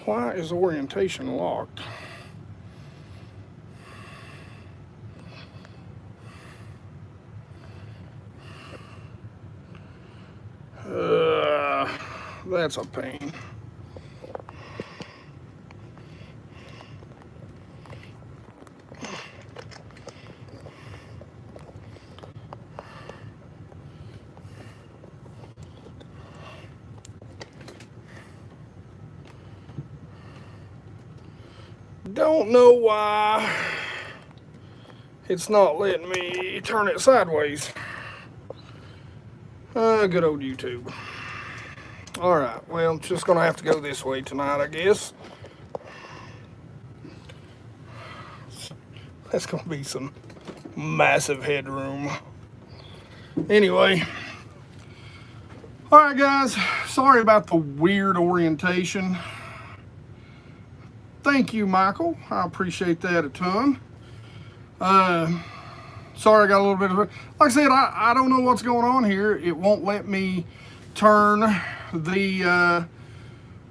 Why is orientation locked? That's a pain. Don't know why it's not letting me turn it sideways. Good old YouTube. Alright, well, I'm just gonna have to go this way tonight, I guess. That's gonna be some massive headroom. Anyway. Alright guys, sorry about the weird orientation. Thank you, Michael. I appreciate that a ton. Sorry I got a little bit of it. Like I said, I don't know what's going on here. It won't let me turn the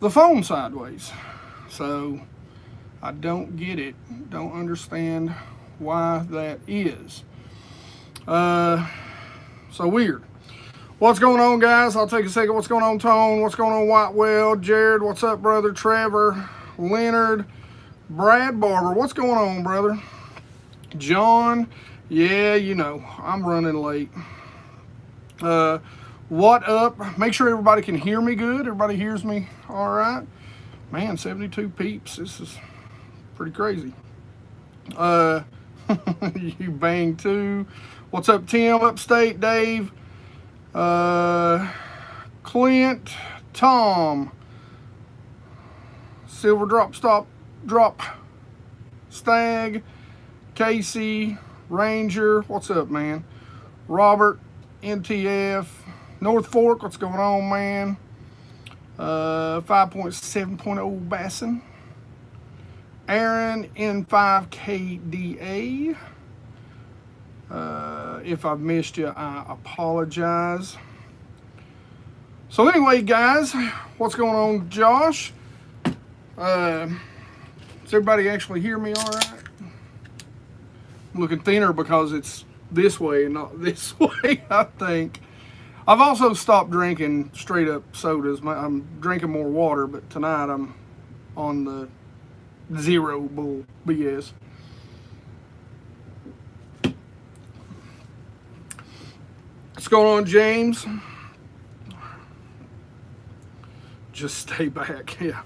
phone sideways. So I don't get it. Don't understand why that is. So weird. What's going on, guys? I'll take a second. What's going on, Tone? What's going on, Whitewell? Jared, what's up, brother? Trevor, Leonard, Brad Barber, what's going on, brother? John, yeah, you know, I'm running late. What up? Make sure everybody can hear me good. Everybody hears me all right. Man, 72 peeps. This is pretty crazy. You bang too. What's up, Tim? Upstate, Dave. Clint, Tom, Silver Drop, Stag, Casey, Ranger, what's up, man? Robert, NTF, North Fork, what's going on, man? 5.7.0 Bassin. Aaron, N5KDA. If I've missed you, I apologize. So anyway, guys, what's going on, Josh? Does everybody actually hear me all right? I'm looking thinner because it's this way and not this way, I think. I've also stopped drinking straight up sodas. I'm drinking more water, but tonight I'm on the zero bull BS. What's going on, James? Just stay back, yeah.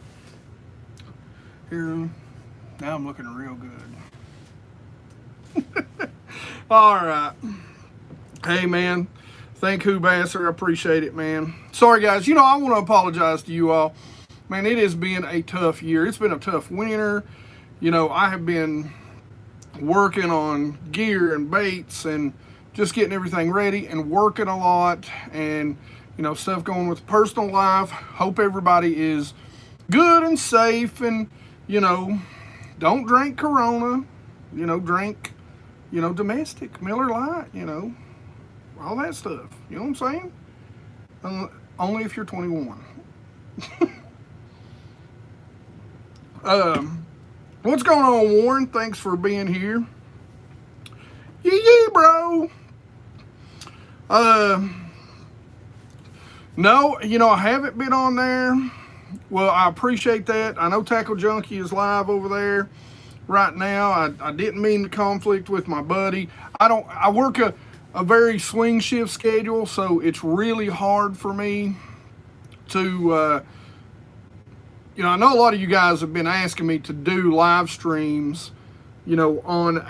Here, now I'm looking real good. All right. Hey, man. Thank you, Basser. I appreciate it, man. Sorry, guys. You know, I want to apologize to you all. Man, it has been a tough year. It's been a tough winter. You know, I have been working on gear and baits and just getting everything ready and working a lot and, you know, stuff going with personal life. Hope everybody is good and safe and, you know, don't drink Corona, you know, drink, you know, domestic, Miller Lite, you know, all that stuff. You know what I'm saying? Only if you're 21. What's going on, Warren? Thanks for being here. Yeah, bro. No, you know, I haven't been on there. Well, I appreciate that. I know Tackle Junkie is live over there right now. I didn't mean to conflict with my buddy. I work a very swing shift schedule, so it's really hard for me to, you know, I know a lot of you guys have been asking me to do live streams, you know, on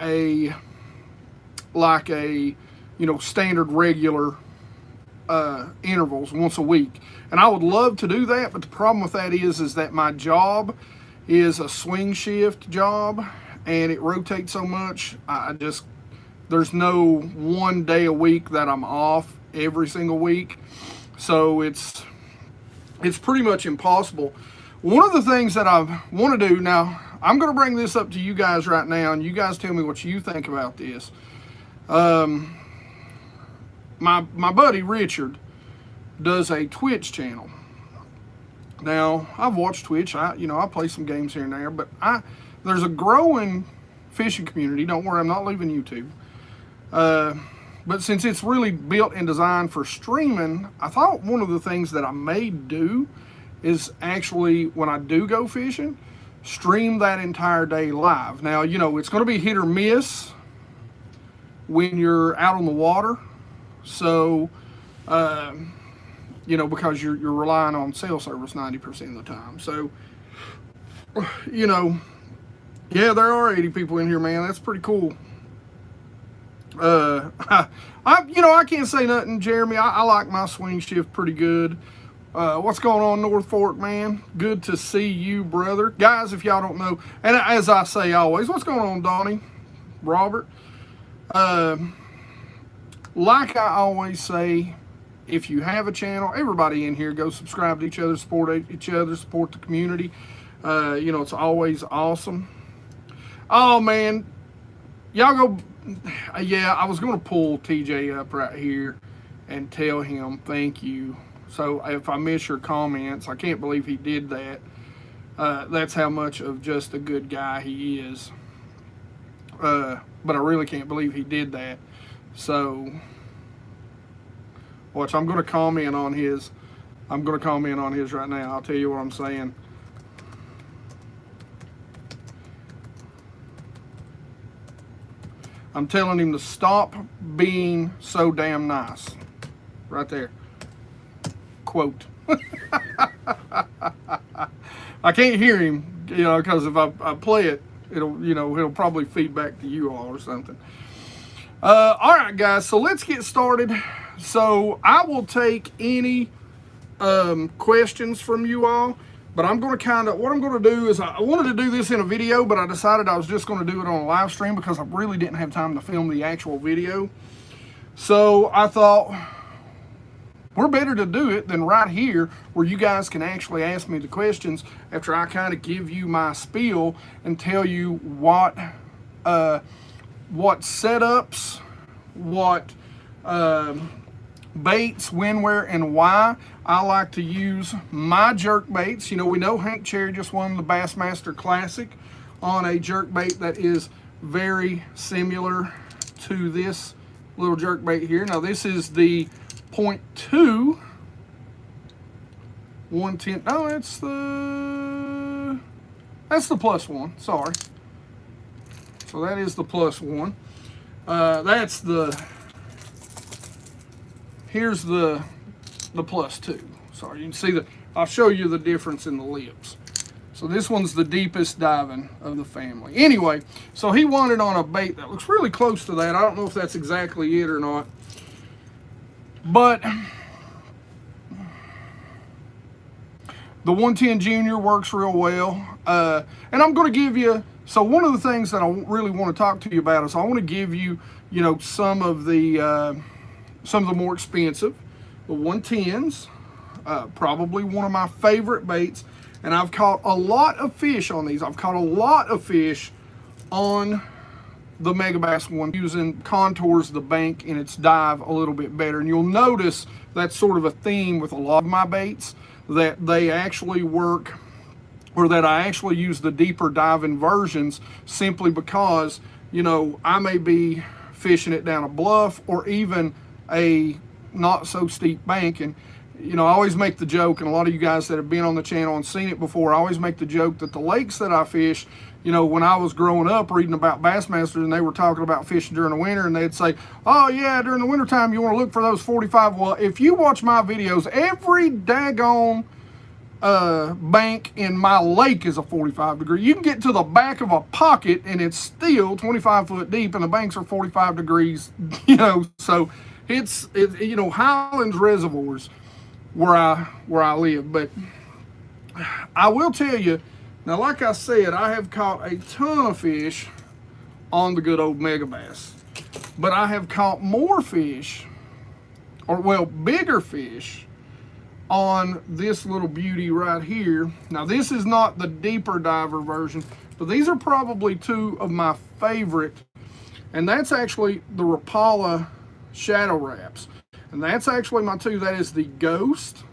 like a, you know, standard regular intervals once a week. And I would love to do that, but the problem with that is that my job is a swing shift job and it rotates so much. There's no one day a week that I'm off every single week. So it's pretty much impossible. One of the things that I want to do now, I'm going to bring this up to you guys right now, and you guys tell me what you think about this. My buddy Richard does a Twitch channel. Now, I've watched Twitch. I play some games here and there, but there's a growing fishing community. Don't worry, I'm not leaving YouTube. But since it's really built and designed for streaming, I thought one of the things that I may do is actually, when I do go fishing, stream that entire day live. Now, it's going to be hit or miss when you're out on the water. So, because you're relying on cell service 90% of the time. So, yeah, there are 80 people in here, man. That's pretty cool. I can't say nothing, Jeremy. I like my swing shift pretty good. What's going on, North Fork, man? Good to see you, brother. Guys, if y'all don't know, and as I say always, what's going on, Donnie? Robert? Like I always say, if you have a channel, everybody in here, go subscribe to each other, support each other, support the community. It's always awesome. Oh, man. Y'all go... Yeah, I was going to pull TJ up right here and tell him thank you. So if I miss your comments, I can't believe he did that. That's how much of just a good guy he is. But I really can't believe he did that. So, watch, I'm going to comment on his. I'm going to comment on his right now. I'll tell you what I'm saying. I'm telling him to stop being so damn nice. Right there. Quote. I can't hear him, because if I play it, it'll probably feed back to you all or something. All right, guys, so let's get started. So I will take any questions from you all. But I'm going to what I'm going to do is, I wanted to do this in a video, but I decided I was just going to do it on a live stream because I really didn't have time to film the actual video. So I thought, we're better to do it than right here where you guys can actually ask me the questions after I kind of give you my spiel and tell you what setups, what baits, when, where, and why I like to use my jerk baits. We know Hank Cherry just won the Bassmaster Classic on a jerk bait that is very similar to this little jerk bait here. Now this is the 0.2 110. No, that's the plus one. Sorry. So that is the plus one. That's the. Here's the plus two. Sorry, you can see I'll show you the difference in the lips. So this one's the deepest diving of the family. Anyway, so he wanted on a bait that looks really close to that. I don't know if that's exactly it or not. But the 110 Junior works real well. And I'm going to give you, so one of the things that I really want to talk to you about is I want to give you, some of the more expensive, the 110s, probably one of my favorite baits, and I've caught a lot of fish on these. I've caught a lot of fish on the Megabass one using contours of the bank and its dive a little bit better. And you'll notice that's sort of a theme with a lot of my baits, that they actually work, or that I actually use the deeper diving versions simply because, I may be fishing it down a bluff or even a not so steep bank. And I always make the joke, and a lot of you guys that have been on the channel and seen it before, I always make the joke that the lakes that I fish, when I was growing up reading about Bassmasters and they were talking about fishing during the winter, and they'd say, oh yeah, during the winter time you want to look for those 45. Well, if you watch my videos, every daggone bank in my lake is a 45 degree. You can get to the back of a pocket and it's still 25 foot deep and the banks are 45 degrees, so it's Highlands reservoirs where I live. But I will tell you, now like I said, I have caught a ton of fish on the good old Megabass, but I have caught more fish, or well, bigger fish on this little beauty right here. Now this is not the deeper diver version, but these are probably two of my favorite, and that's actually the Rapala Shad Raps, and that's actually my two. That is the Ghost,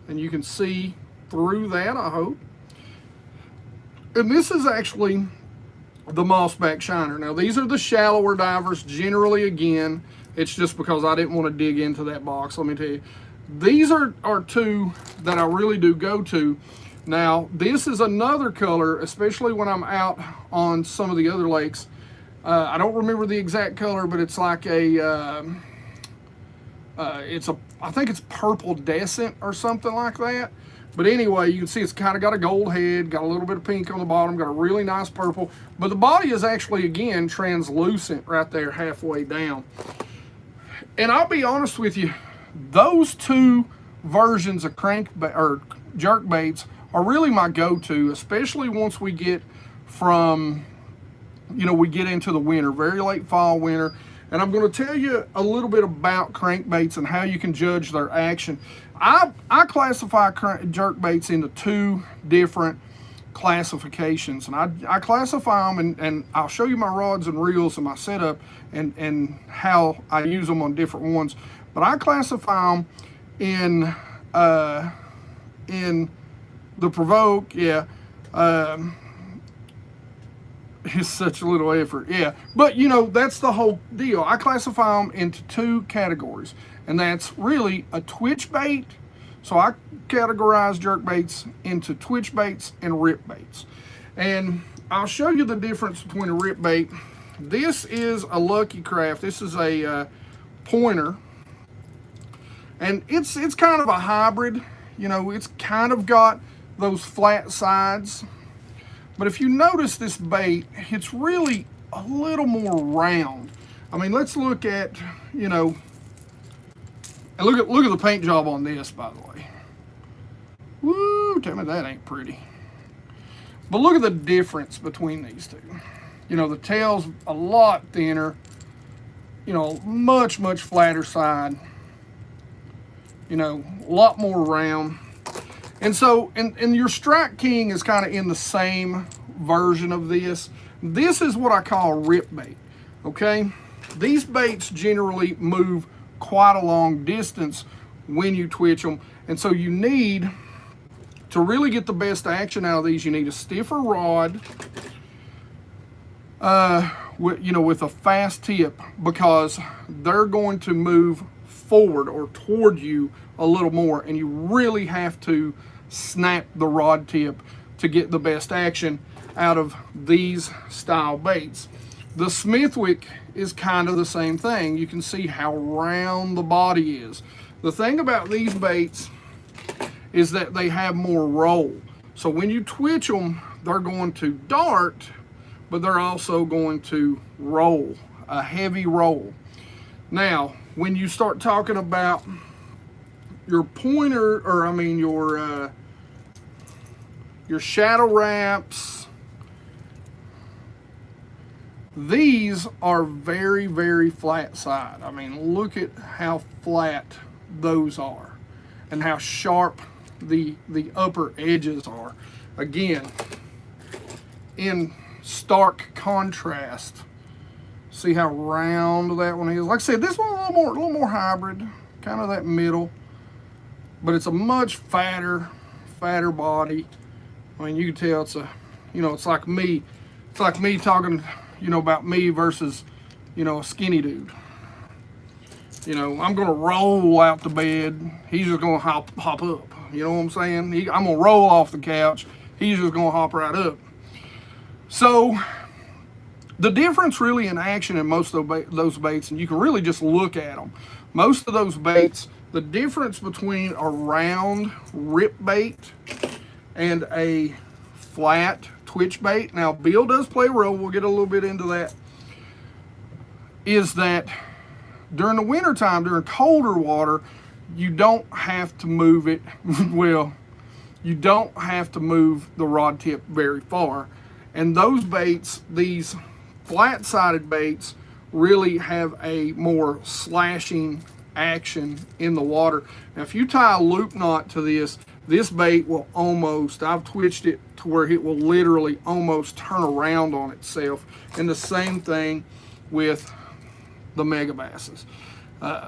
and you can see through that, I hope. And this is actually the Mossback Shiner. Now, these are the shallower divers generally. Again, it's just because I didn't want to dig into that box. Let me tell you, these are two that I really do go to. Now, this is another color, especially when I'm out on some of the other lakes. I don't remember the exact color, but it's like a, I think it's purple descent or something like that. But anyway, you can see it's kind of got a gold head, got a little bit of pink on the bottom, got a really nice purple. But the body is actually, again, translucent right there halfway down. And I'll be honest with you, those two versions of jerk baits are really my go-to, especially once we get from, we get into the winter, very late fall, winter. And I'm going to tell you a little bit about crankbaits and how you can judge their action. I classify jerkbaits into two different classifications, and I classify them, and I'll show you my rods and reels and my setup and how I use them on different ones. But I classify them in the provoke, yeah. It's such a little effort, yeah. But that's the whole deal. I classify them into two categories, and that's really a twitch bait. So I categorize jerk baits into twitch baits and rip baits. And I'll show you the difference between a rip bait. This is a Lucky Craft. This is a pointer, and it's kind of a hybrid. It's kind of got those flat sides. But if you notice this bait, it's really a little more round. I mean, let's look at, and look at the paint job on this, by the way. Woo, tell me that ain't pretty. But look at the difference between these two. The tail's a lot thinner, much, much flatter side, a lot more round. And so, and your Strike King is kind of in the same version of this. This is what I call a rip bait, okay? These baits generally move quite a long distance when you twitch them. And so you need, to really get the best action out of these, you need a stiffer rod, with a fast tip, because they're going to move forward or toward you a little more, and you really have to snap the rod tip to get the best action out of these style baits. The Smithwick is kind of the same thing. You can see how round the body is. The thing about these baits is that they have more roll. So when you twitch them, they're going to dart, but they're also going to roll, a heavy roll. Now, when you start talking about your pointer, or I mean your shadow wraps, these are very, very flat side. I mean, look at how flat those are and how sharp the upper edges are. Again, in stark contrast, see how round that one is. Like I said, this one a little more hybrid, kind of that middle, but it's a much fatter body. I mean, you can tell it's a, it's like me. It's like me talking, about me versus, a skinny dude. I'm gonna roll out the bed. He's just gonna hop up. You know what I'm saying? I'm gonna roll off the couch. He's just gonna hop right up. So the difference really in action in most of those baits, and you can really just look at them. Most of those baits, the difference between a round rip bait and a flat twitch bait, now Bill does play a role, we'll get a little bit into that, is that during the winter time, during colder water, you don't have to move it, well, you don't have to move the rod tip very far. And those baits, these flat-sided baits, really have a more slashing action in the water. Now, if you tie a loop knot to this bait will almost, I've twitched it to where it will literally almost turn around on itself. And the same thing with the Mega Basses.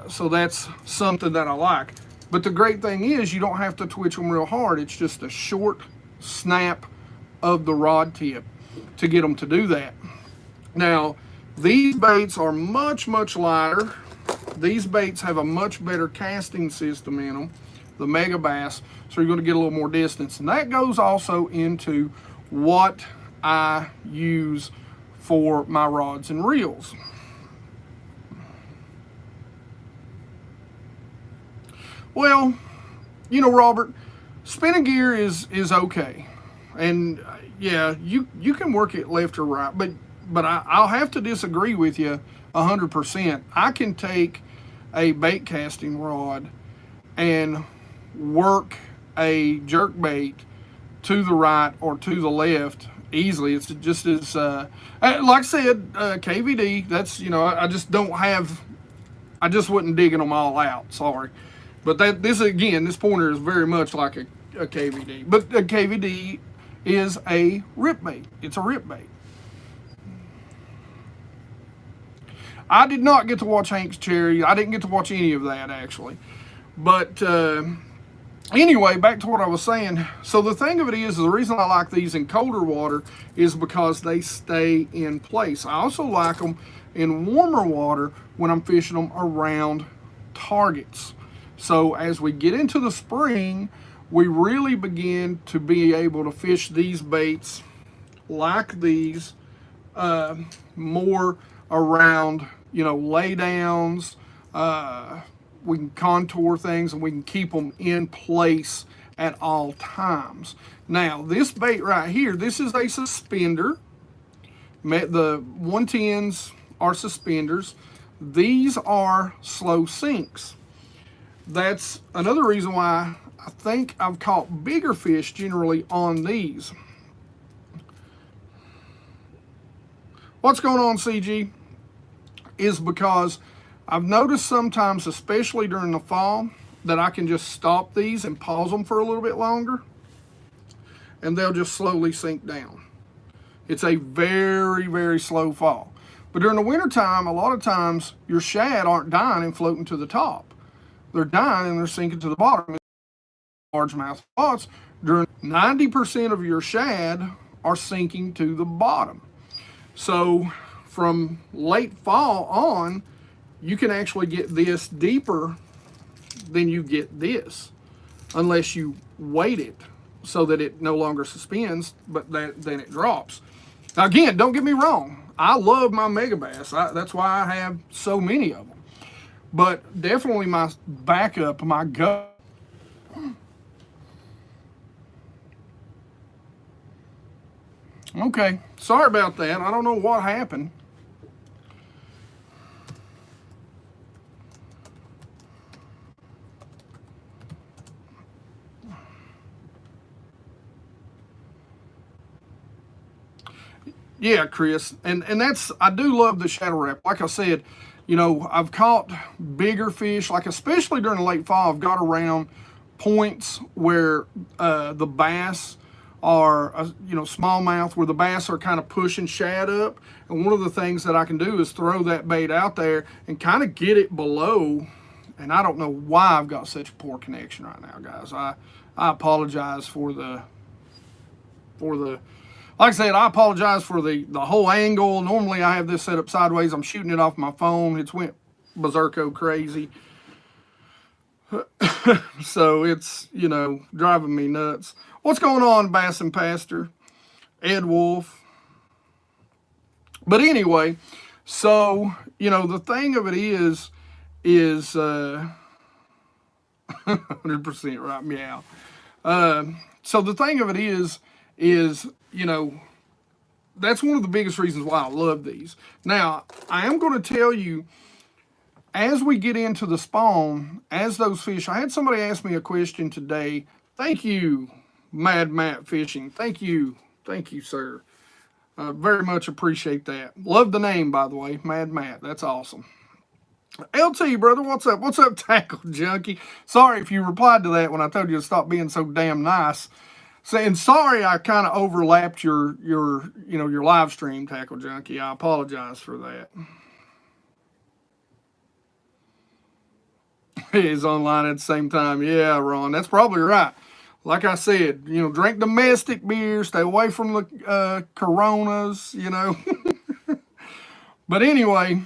So that's something that I like. But the great thing is you don't have to twitch them real hard. It's just a short snap of the rod tip to get them to do that. Now, these baits are much, much lighter. These baits have a much better casting system in them, the Mega Bass, so you're going to get a little more distance. And that goes also into what I use for my rods and reels. Well, you know, Robert, spinning gear is okay. And yeah, you can work it left or right, but I'll have to disagree with you 100%. I can take a bait casting rod and work a jerkbait to the right or to the left easily. It's just as like I said, KVD. That's, you know, I just don't have. I just wasn't digging them all out. Sorry, but this again, this pointer is very much like a KVD. But a KVD is a rip bait. It's a rip bait. I did not get to watch Hank's Cherry. I didn't get to watch any of that, actually. But anyway, back to what I was saying. So the thing of it is, the reason I like these in colder water is because they stay in place. I also like them in warmer water when I'm fishing them around targets. So as we get into the spring, we really begin to be able to fish these baits like these more around, you know, lay downs. We can contour things and we can keep them in place at all times. Now, this bait right here, this is a suspender. The 110s are suspenders. These are slow sinks. That's another reason why I think I've caught bigger fish generally on these. What's going on, CG? Is because I've noticed sometimes, especially during the fall, that I can just stop these and pause them for a little bit longer and they'll just slowly sink down. It's a very, very slow fall. But during the wintertime, a lot of times your shad aren't dying and floating to the top. They're dying and they're sinking to the bottom. Largemouth spots, during 90% of your shad are sinking to the bottom. So from late fall on, you can actually get this deeper than you get this, unless you weight it so that it no longer suspends, but then it drops. Now again, don't get me wrong, I love my Mega Bass. That's why I have so many of them. But definitely my backup, my go. Okay, sorry about that. I don't know what happened. Yeah, Chris, and that's, I do love the Shadow Rap. Like I said, you know, I've caught bigger fish, like especially during the late fall. I've got around points where the bass are, you know, smallmouth, where the bass are kind of pushing shad up. And one of the things that I can do is throw that bait out there and kind of get it below. And I don't know why I've got such a poor connection right now, guys. I apologize for the like I said, I apologize for the whole angle. Normally I have this set up sideways. I'm shooting it off my phone. It's went berserko crazy. So it's, you know, driving me nuts. What's going on, Bass and Pastor? Ed Wolf. But anyway, so, you know, the thing of it is 100% right, meow. So the thing of it is, you know, that's one of the biggest reasons why I love these. Now, I am going to tell you, as we get into the spawn, as those fish, I had somebody ask me a question today. Thank you, Mad Matt Fishing. Thank you, sir. Very much appreciate that. Love the name, by the way, Mad Matt. That's awesome. LT, brother, what's up? What's up, Tackle Junkie? Sorry if you replied to that when I told you to stop being so damn nice. Saying sorry, I kind of overlapped your live stream, Tackle Junkie. I apologize for that. is online at the same time. Yeah, Ron, that's probably right. Like I said, you know, drink domestic beer, stay away from the Coronas, you know. But anyway,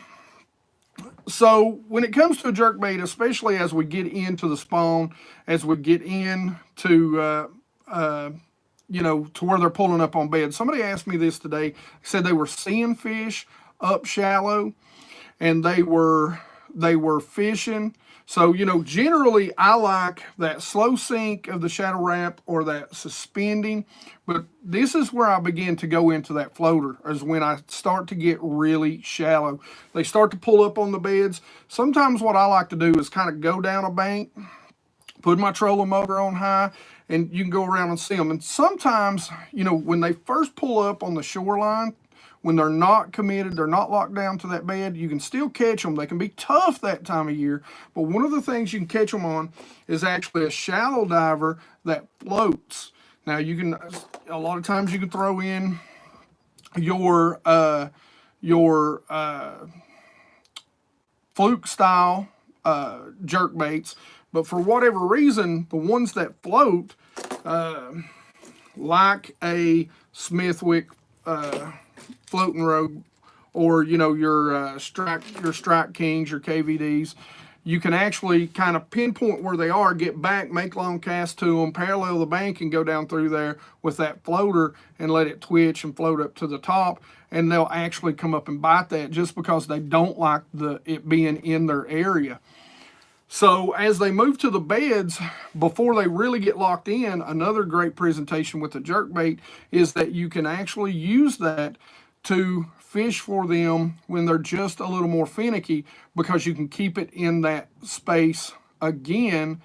so when it comes to a jerkbait, especially as we get into the spawn, as we get into, you know, to where they're pulling up on bed. Somebody asked me this today. Said they were seeing fish up shallow, and they were fishing. So, you know, generally I like that slow sink of the shadow wrap or that suspending, but this is where I begin to go into that floater, is when I start to get really shallow. They start to pull up on the beds. Sometimes what I like to do is kind of go down a bank, put my trolling motor on high, and you can go around and see them. And sometimes, you know, when they first pull up on the shoreline, when they're not committed, they're not locked down to that bed, you can still catch them. They can be tough that time of year, but one of the things you can catch them on is actually a shallow diver that floats. Now, you can, a lot of times you can throw in your fluke style jerk baits, but for whatever reason, the ones that float, like a Smithwick floating rogue, or you know, your strike kings, your KVDs, you can actually kind of pinpoint where they are, get back, make long casts to them, parallel the bank, and go down through there with that floater and let it twitch and float up to the top, and they'll actually come up and bite that just because they don't like it being in their area. So as they move to the beds, before they really get locked in, another great presentation with the jerkbait is that you can actually use that to fish for them when they're just a little more finicky, because you can keep it in that space again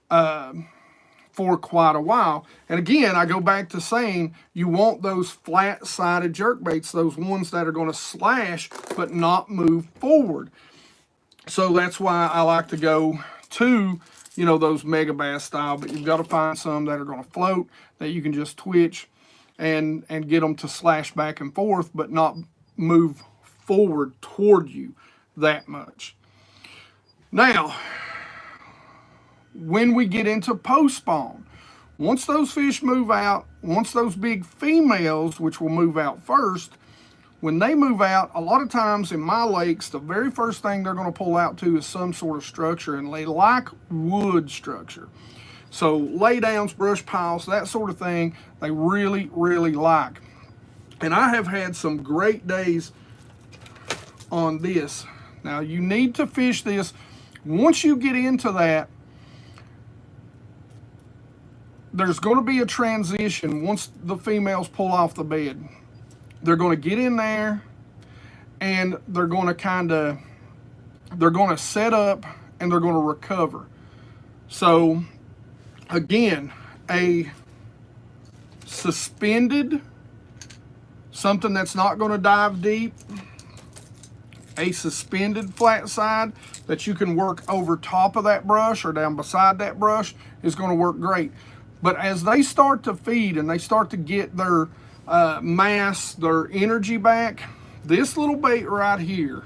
for quite a while. And again, I go back to saying you want those flat-sided jerkbaits, those ones that are going to slash but not move forward. So that's why I like to go to, you know, those mega bass style, but you've got to find some that are going to float, that you can just twitch and get them to slash back and forth, but not move forward toward you that much. Now, when we get into post spawn, once those fish move out, once those big females, which will move out first, when they move out, a lot of times in my lakes, the very first thing they're going to pull out to is some sort of structure, and they like wood structure. So laydowns, brush piles, that sort of thing, they really, really like. And I have had some great days on this. Now, you need to fish this. Once you get into that, there's going to be a transition once the females pull off the bed. They're going to get in there, and they're going to set up, and they're going to recover. So again, a suspended, something that's not going to dive deep, a suspended flat side that you can work over top of that brush or down beside that brush is going to work great. But as they start to feed and they start to get their mass, their energy back, this little bait right here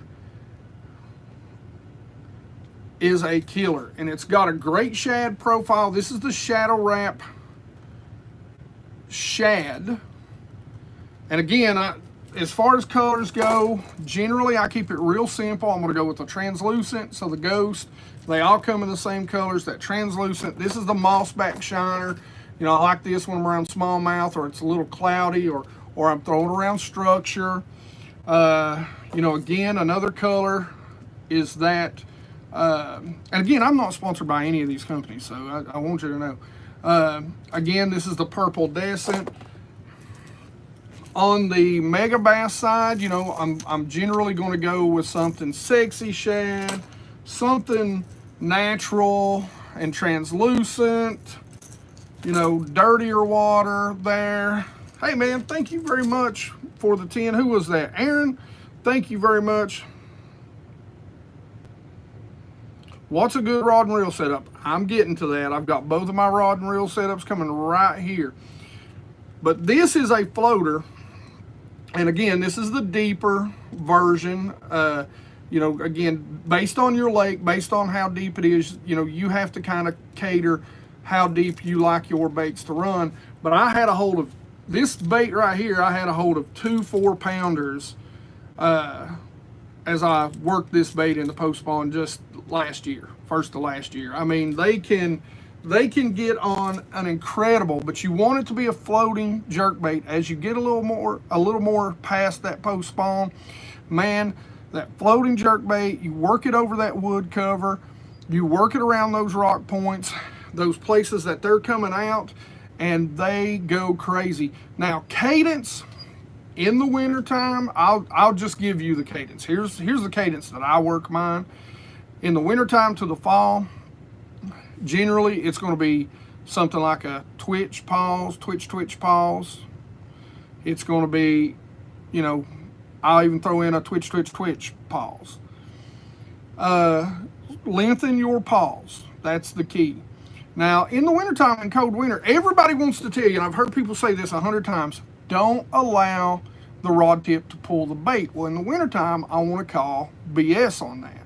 is a killer, and it's got a great shad profile. This is the Shadow Wrap Shad, and again, as far as colors go, generally I keep it real simple. I'm going to go with the translucent, so the Ghost, they all come in the same colors. That translucent, this is the Mossback Shiner. You know, I like this when I'm around smallmouth, or it's a little cloudy, or I'm throwing around structure. You know, again, another color is that, and again, I'm not sponsored by any of these companies, so I want you to know. Again, this is the Purple Descent. On the Mega Bass side, you know, I'm generally going to go with something sexy shad, something natural and translucent, you know, dirtier water there. Hey man, thank you very much for the 10. Who was that? Aaron, thank you very much. What's a good rod and reel setup? I'm getting to that. I've got both of my rod and reel setups coming right here. But this is a floater. And again, this is the deeper version. You know, again, based on your lake, based on how deep it is, you know, you have to kind of cater how deep you like your baits to run. But I had a hold of this bait right here. I had a hold of 2 4-pounders as I worked this bait in the post spawn just last year, first to last year. I mean, they can get on an incredible, but you want it to be a floating jerk bait. As you get a little more past that post spawn, man, that floating jerk bait, you work it over that wood cover, you work it around those rock points, those places that they're coming out, and they go crazy. Now, Cadence, in the wintertime, I'll just give you the cadence. Here's the cadence that I work mine. In the wintertime to the fall, generally it's going to be something like a twitch, pause, twitch, twitch, pause. It's going to be, you know, I'll even throw in a twitch, twitch, twitch, pause. Lengthen your pause. That's the key. Now, in the wintertime and cold winter, everybody wants to tell you, and I've heard people say this 100 times, don't allow the rod tip to pull the bait. Well, in the wintertime, I want to call BS on that.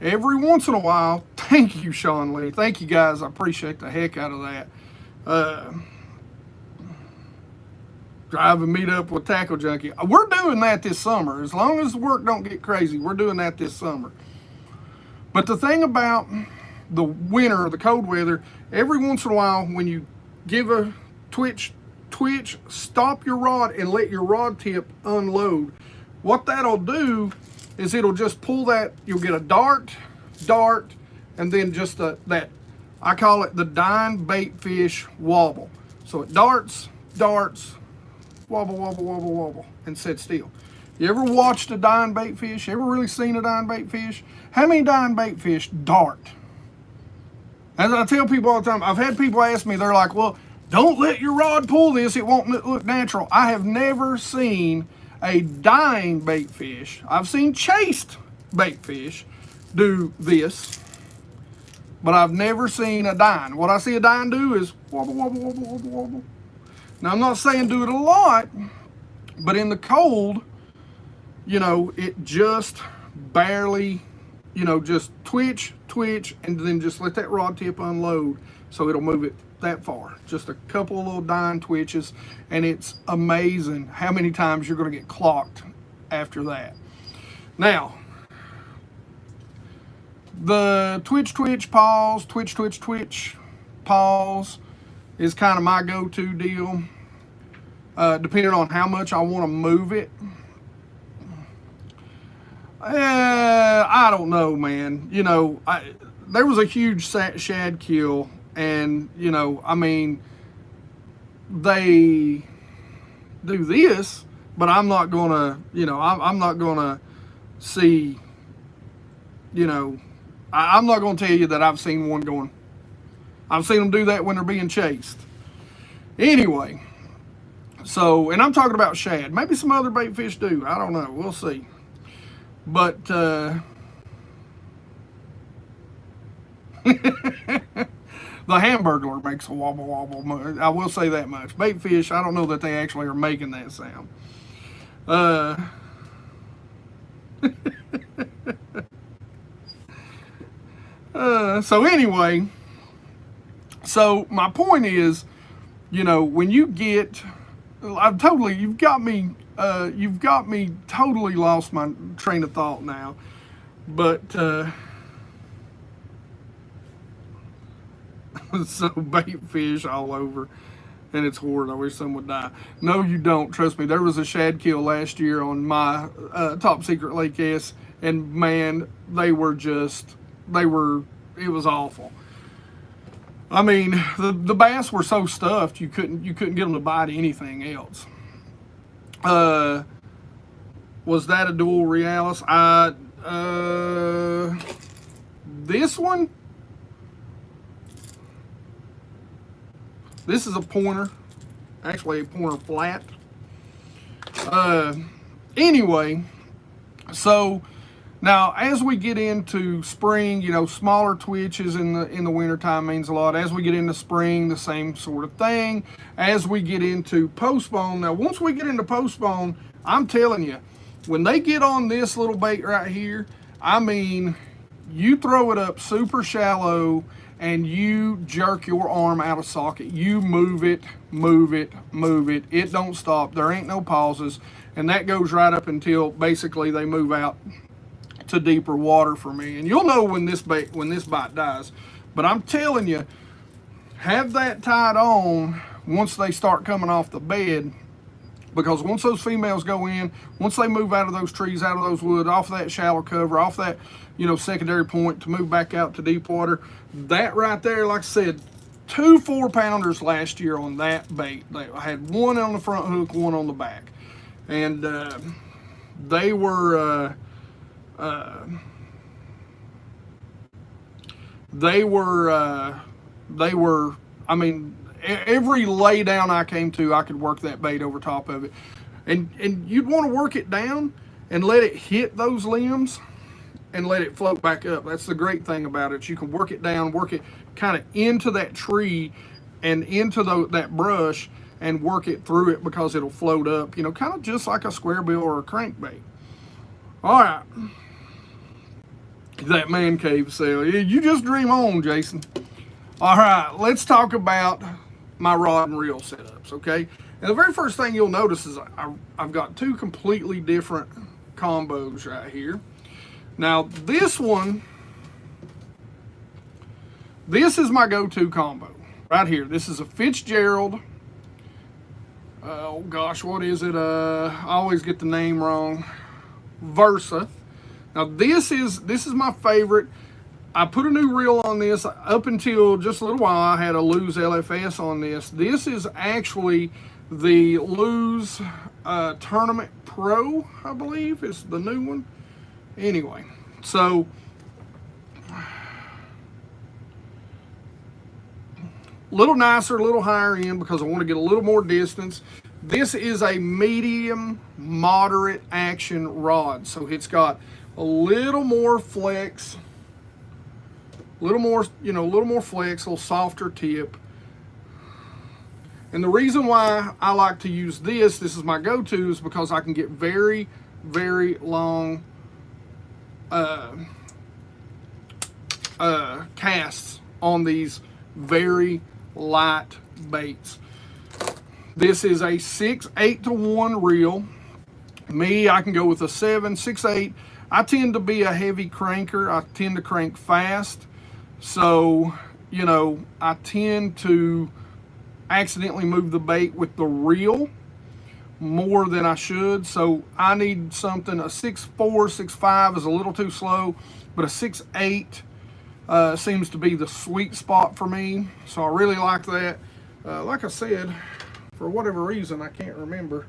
Every once in a while, thank you, Sean Lee. Thank you, guys. I appreciate the heck out of that. Drive and meet up with Tackle Junkie. We're doing that this summer. As long as the work don't get crazy, we're doing that this summer. But the thing about the winter or the cold weather, every once in a while when you give a twitch, stop your rod and let your rod tip unload. What that'll do is it'll just pull that, you'll get a dart, and then just that, I call it the dying bait fish wobble. So it darts, wobble, wobble, wobble, wobble, and sit still. You ever watched a dying bait fish? Ever really seen a dying bait fish? How many dying bait fish dart? As I tell people all the time, I've had people ask me, they're like, well, don't let your rod pull this, it won't look natural. I have never seen a dying bait fish. I've seen chased bait fish do this, but I've never seen a dying. What I see a dying do is wobble, wobble, wobble, wobble, wobble. Now, I'm not saying do it a lot, but in the cold, you know, it just barely, you know, just twitch, and then just let that rod tip unload so it'll move it that far. Just a couple of little dying twitches, and it's amazing how many times you're going to get clocked after that. Now, the twitch, pause, twitch, pause is kind of my go-to deal, depending on how much I want to move it. I don't know, man. You know, there was a huge shad kill, and, you know, I mean, they do this, but I'm not gonna, you know, I'm not gonna see, you know, I'm not gonna tell you that I've seen one going. I've seen them do that when they're being chased. Anyway, so, and I'm talking about shad. Maybe some other bait fish do. I don't know. We'll see. But the Hamburglar makes a wobble wobble. I will say that much. Bait fish, I don't know that they actually are making that sound. So anyway, so my point is, you know, when you get, you've got me totally lost my train of thought now, but so bait fish all over, and it's horrid. I wish some would die. No, you don't. Trust me. There was a shad kill last year on my top secret Lake S, and man, it was awful. I mean, the bass were so stuffed you couldn't get them to bite anything else. Was that a dual realis? This one, this is a pointer, actually a pointer flat. Anyway, so now as we get into spring, you know, smaller twitches in the wintertime means a lot. As we get into spring, the same sort of thing. As we get into postpone, now once we get into postpone, I'm telling you, when they get on this little bait right here, I mean, you throw it up super shallow and you jerk your arm out of socket. You move it, move it, move it. It don't stop. There ain't no pauses. And that goes right up until basically they move out to deeper water for me. And you'll know when this bite dies. But I'm telling you, have that tied on once they start coming off the bed, because once those females go in, once they move out of those trees, out of those woods, off that shallow cover, off that, you know, secondary point to move back out to deep water, that right there, like I said, 2 4-pounders last year on that bait. I had one on the front hook, one on the back, and they were I mean, every lay down I came to, I could work that bait over top of it. And you'd want to work it down and let it hit those limbs and let it float back up. That's the great thing about it. You can work it down, work it kind of into that tree and into that brush and work it through it, because it'll float up, you know, kind of just like a square bill or a crankbait. All right. That man cave sale. You just dream on, Jason. All right, let's talk about my rod and reel setups, okay? And the very first thing you'll notice is I've got 2 completely different combos right here. Now, this is my go-to combo right here. This is a Fitzgerald. Oh gosh, what is it? I always get the name wrong. Versa. Now, this is my favorite. I put a new reel on this. Up until just a little while, I had a Lose LFS on this. This is actually the Lose Tournament Pro, I believe, is the new one. Anyway, so a little nicer, a little higher end, because I want to get a little more distance. This is a medium, moderate action rod. So it's got a little more flex, a little more, you know, a little more flex, a little softer tip. And the reason why I like to use this is my go-to, is because I can get very, very long casts on these very light baits. This is a 6/8-to-1 reel. Me, I can go with a 7, 6/8. I tend to be a heavy cranker. I tend to crank fast. So, you know, I tend to accidentally move the bait with the reel more than I should. So I need something, a 6/4, 6/5 is a little too slow, but a 6/8 seems to be the sweet spot for me. So I really like that. Like I said, for whatever reason, I can't remember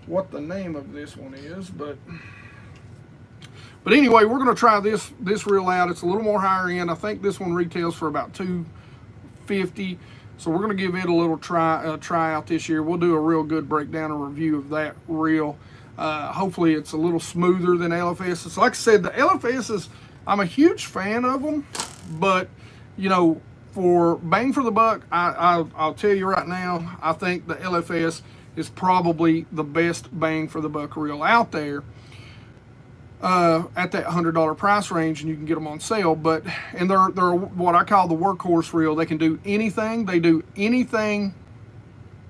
what the name of this one is, but anyway, we're going to try this reel out. It's a little more higher end. I think this one retails for about $250. So we're going to give it a little try out this year. We'll do a real good breakdown and review of that reel. Hopefully it's a little smoother than LFS's. Like I said, the LFS's, I'm a huge fan of them, but you know, for bang for the buck, I'll tell you right now, I think the LFS is probably the best bang for the buck reel out there. At that $100 price range, and you can get them on sale. But and they're what I call the workhorse reel. They can do anything. They do anything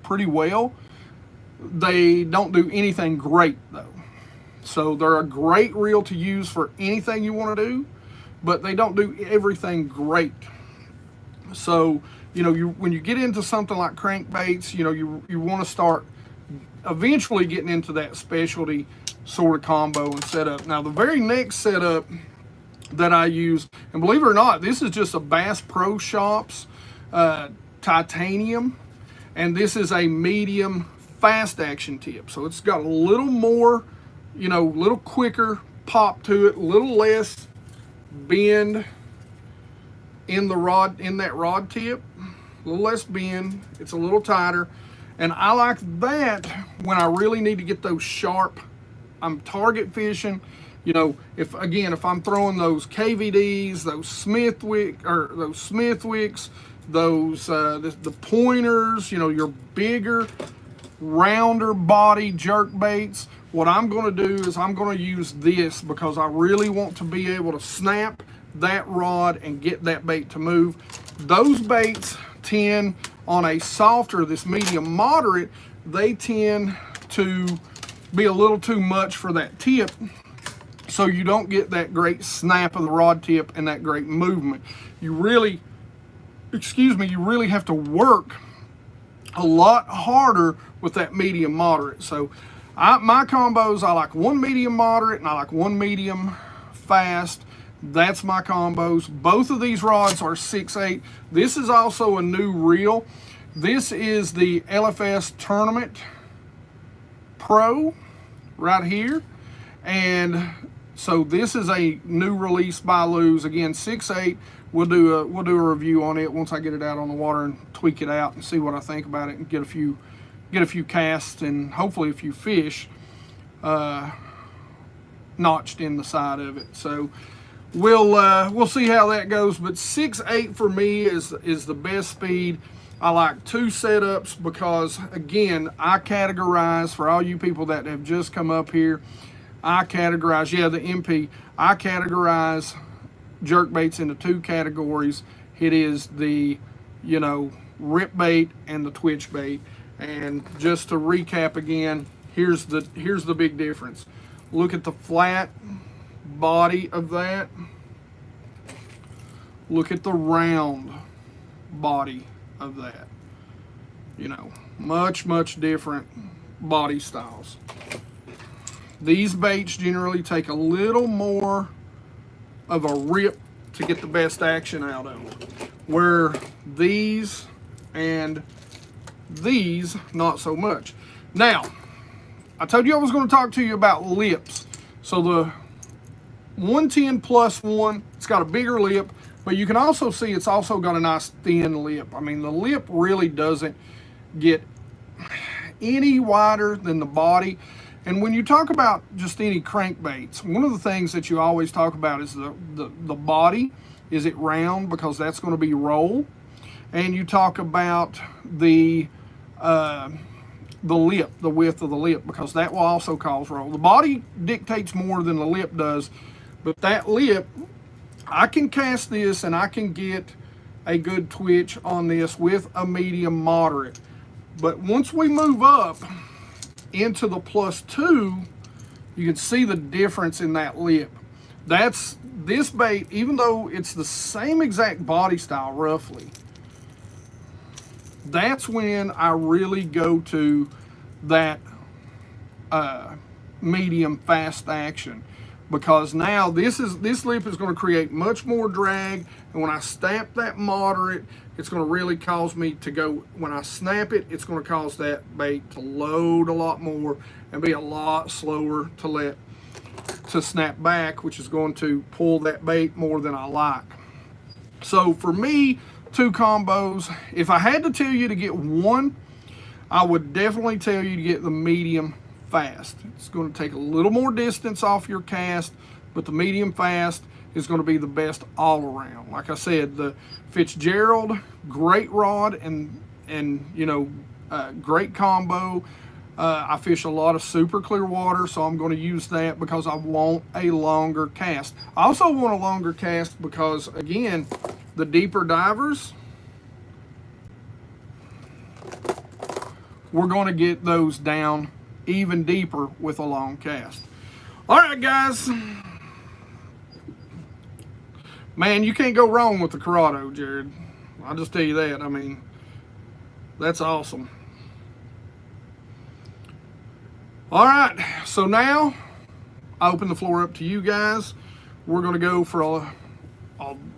pretty well. They don't do anything great though. So they're a great reel to use for anything you want to do, but they don't do everything great. So you know, when you get into something like crankbaits, you know, you want to start eventually getting into that specialty sort of combo and setup. Now the very next setup that I use, and believe it or not, this is just a Bass Pro Shops titanium, and this is a medium fast action tip. So it's got a little more, you know, a little quicker pop to it, a little less bend in the rod, in that rod tip, a little less bend. It's a little tighter, and I like that when I really need to get those sharp, I'm target fishing, you know, if I'm throwing those KVDs, those Smithwicks, those the pointers, you know, your bigger, rounder body jerk baits, what I'm going to do is I'm going to use this because I really want to be able to snap that rod and get that bait to move. Those baits tend on a softer, this medium moderate, they tend to be a little too much for that tip, so you don't get that great snap of the rod tip and that great movement. You really, you really have to work a lot harder with that medium moderate. So my combos, I like one medium moderate and I like one medium fast. That's my combos. Both of these rods are 6/8. This is also a new reel. This is the LFS Tournament Pro right here. And so this is a new release by Lew's. Again, 6/8. We'll do a review on it once I get it out on the water and tweak it out and see what I think about it and get a few casts and hopefully a few fish notched in the side of it. So we'll see how that goes. But 6/8 for me is the best speed. I like 2 setups because, again, I categorize, for all you people that have just come up here, I categorize, yeah, the MP, I categorize jerk baits into 2 categories. It is the, rip bait and the twitch bait. And just to recap again, here's the big difference. Look at the flat body of that. Look at the round body of that. Much different body styles. These baits generally take a little more of a rip to get the best action out of them, where these and these not so much. Now, I told you I was going to talk to you about lips. So the 110+1, it's got a bigger lip, but you can also see it's also got a nice thin lip. I mean, the lip really doesn't get any wider than the body. And when you talk about just any crankbaits, one of the things that you always talk about is the body. Is it round? Because that's going to be roll. And you talk about the lip, the width of the lip, because that will also cause roll. The body dictates more than the lip does, but that lip, I can cast this and I can get a good twitch on this with a medium moderate. But once we move up into the +2, you can see the difference in that lip. That's this bait, even though it's the same exact body style roughly, that's when I really go to that medium fast action, because now this lip is going to create much more drag, and when I snap that moderate, it's going to really cause me to go, when I snap it, it's going to cause that bait to load a lot more and be a lot slower to snap back, which is going to pull that bait more than I like. So for me, 2 combos. If I had to tell you to get one, I would definitely tell you to get the medium fast. It's going to take a little more distance off your cast, but the medium fast is going to be the best all around. Like I said, the Fitzgerald, great rod and great combo. I fish a lot of super clear water, so I'm going to use that because I want a longer cast. I also want a longer cast because, again, the deeper divers, we're going to get those down even deeper with a long cast. All right, guys. Man, you can't go wrong with the Corrado, Jared. I'll just tell you that. I mean, that's awesome. All right, so now I open the floor up to you guys. We're going to go for a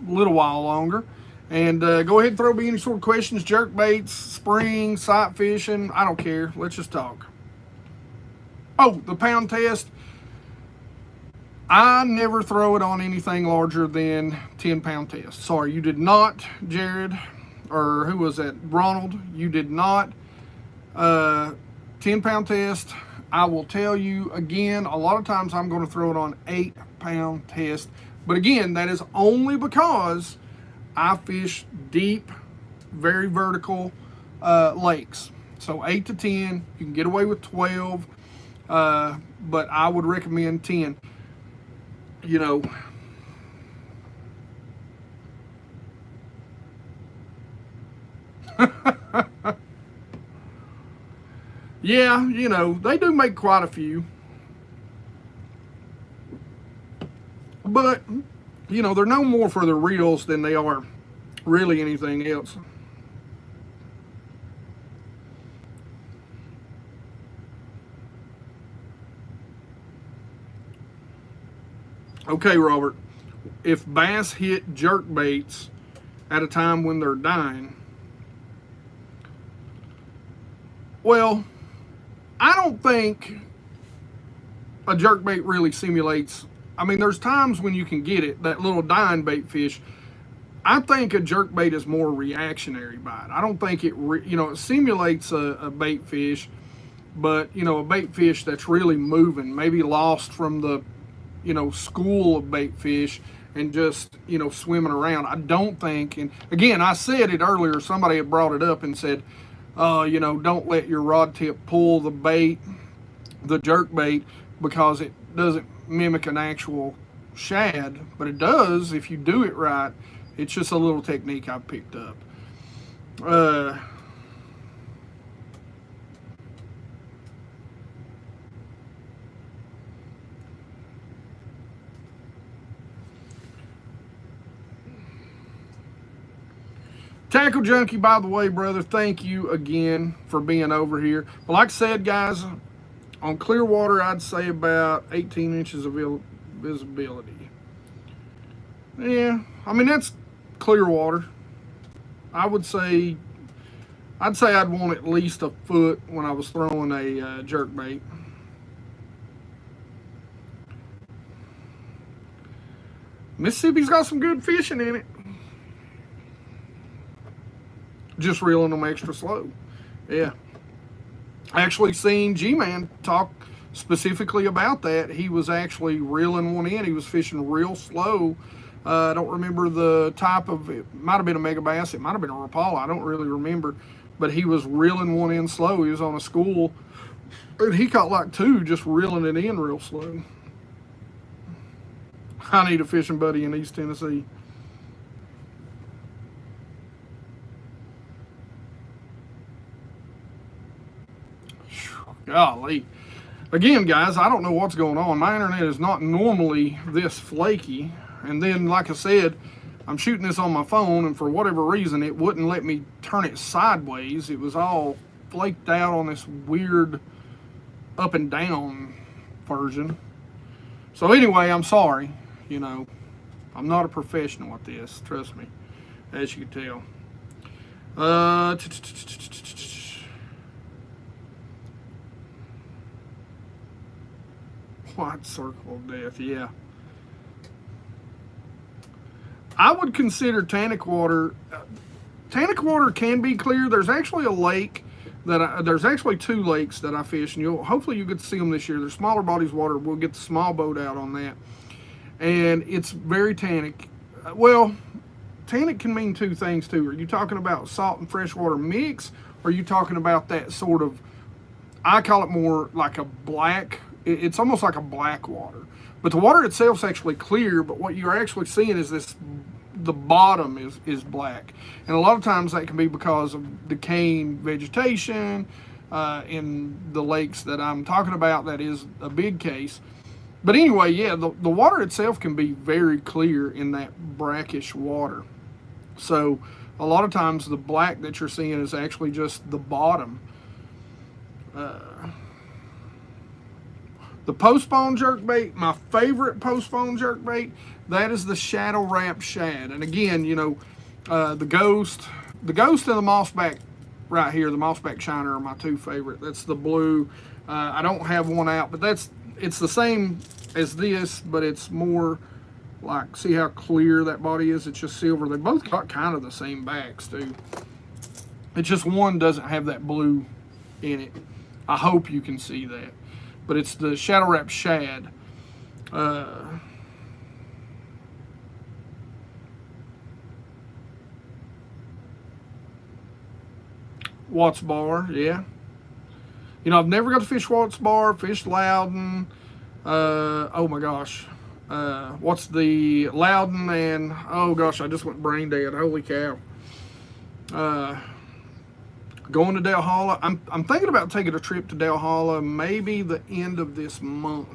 little while longer. And go ahead and throw me any sort of questions, jerk baits, spring, sight fishing. I don't care. Let's just talk. Oh, the pound test. I never throw it on anything larger than 10-pound test. Sorry, you did not, Jared. Or who was that? Ronald. You did not. 10-pound test. I will tell you again, a lot of times I'm going to throw it on 8-pound test. But again, that is only because I fish deep, very vertical lakes. So 8 to 10, you can get away with 12. but I would recommend 10. You know, yeah, you know, they do make quite a few. But, you know, they're no more for the reels than they are really anything else. Okay, Robert, if bass hit jerk baits at a time when they're dying, well, I don't think a jerkbait really simulates. I mean, there's times when you can get it, that little dying bait fish. I think a jerkbait is more reactionary bite. I don't think it, you know, it simulates a bait fish, but, you know, a bait fish that's really moving, maybe lost from the, you know, school of bait fish and just, you know, swimming around. I don't think, and again, I said it earlier, somebody had brought it up and said, you know, don't let your rod tip pull the bait, the jerk bait, because it doesn't mimic an actual shad, but it does if you do it right. It's just a little technique I picked up. Tackle Junkie, by the way, brother, thank you again for being over here. But like I said, guys, on clear water, I'd say about 18 inches of visibility. Yeah, I mean, that's clear water. I would say, I'd want at least a foot when I was throwing a jerk bait. Mississippi's got some good fishing in it. Just reeling them extra slow. Yeah. Actually seen G-Man talk specifically about that. He was actually reeling one in. He was fishing real slow. I don't remember the type of, it might have been a mega bass, it might have been a Rapala, I don't really remember, but he was reeling one in slow. He was on a school, and he caught like two just reeling it in real slow. I need a fishing buddy in East Tennessee. Golly. Again, guys, I don't know what's going on. My internet is not normally this flaky. And then, like I said, I'm shooting this on my phone, and for whatever reason, it wouldn't let me turn it sideways. It was all flaked out on this weird up and down version. So anyway, I'm sorry. You know, I'm not a professional at this, trust me, as you can tell. White circle of death, yeah. I would consider Tannic water. Tannic water can be clear. There's actually a lake that there's actually two lakes that I fish, and hopefully you get to see them this year. They're smaller bodies of water. We'll get the small boat out on that, and it's very tannic. Well, tannic can mean two things too. Are you talking about salt and freshwater mix, or are you talking about that sort of, I call it more like a black, it's almost like a black water. But the water itself is actually clear, but what you're actually seeing is this, the bottom is black. And a lot of times that can be because of decaying vegetation in the lakes that I'm talking about. That is a big case. But anyway, yeah, the water itself can be very clear in that brackish water. So a lot of times the black that you're seeing is actually just the bottom. The postbone jerkbait, my favorite postbone jerkbait, that is the Shadow Rap Shad. And again, you know, the Ghost and the Mossback right here, the Mossback Shiner are my two favorite. That's the blue. I don't have one out, but it's the same as this, but it's more like, see how clear that body is? It's just silver. They both got kind of the same backs too. It's just one doesn't have that blue in it. I hope you can see that. But it's the Shadow Rap Shad. Watts bar, yeah. You know, I've never got to fish Wort's Bar, fished Loudon. Oh my gosh. What's the Loudon and, oh gosh, I just went brain dead. Holy cow. Going to Delhalla. I'm thinking about taking a trip to Delhalla maybe the end of this month.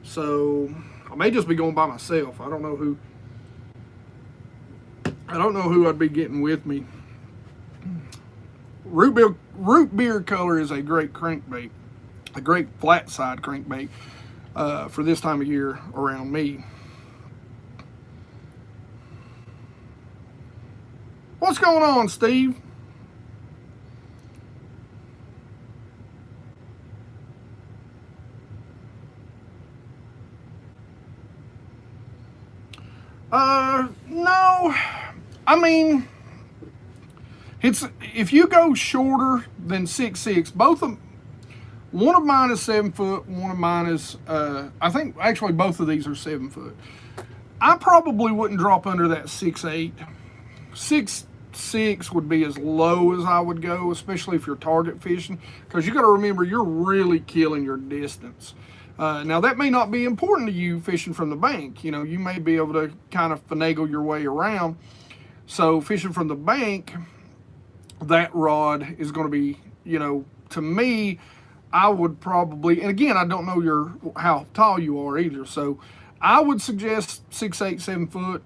So I may just be going by myself. I don't know who I'd be getting with me. Root beer color is a great crankbait, a great flat side crankbait for this time of year around me. What's going on, Steve? No, I mean, it's, if you go shorter than 6'6", both of, one of mine is 7 foot, one of mine is, I think actually both of these are 7 foot. I probably wouldn't drop under that 6'8". 6'6" would be as low as I would go, especially if you're target fishing, because you got to remember you're really killing your distance. Now that may not be important to you fishing from the bank. You know, you may be able to kind of finagle your way around. So fishing from the bank, that rod is going to be, you know, to me, I would probably, and again, I don't know how tall you are either, so I would suggest 6'8", 7 foot.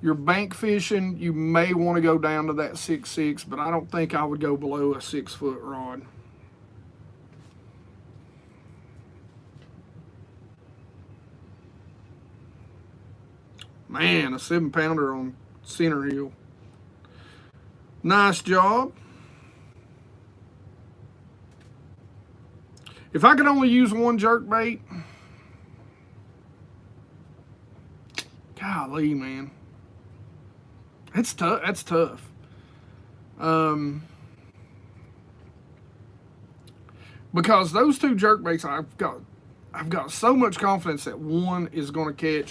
Your bank fishing, you may want to go down to that 6'6", but I don't think I would go below a 6 foot rod. Man, a 7-pounder on center heel. Nice job. If I could only use one jerkbait, golly, man, it's tough. That's tough. Because those two jerkbaits, I've got so much confidence that one is going to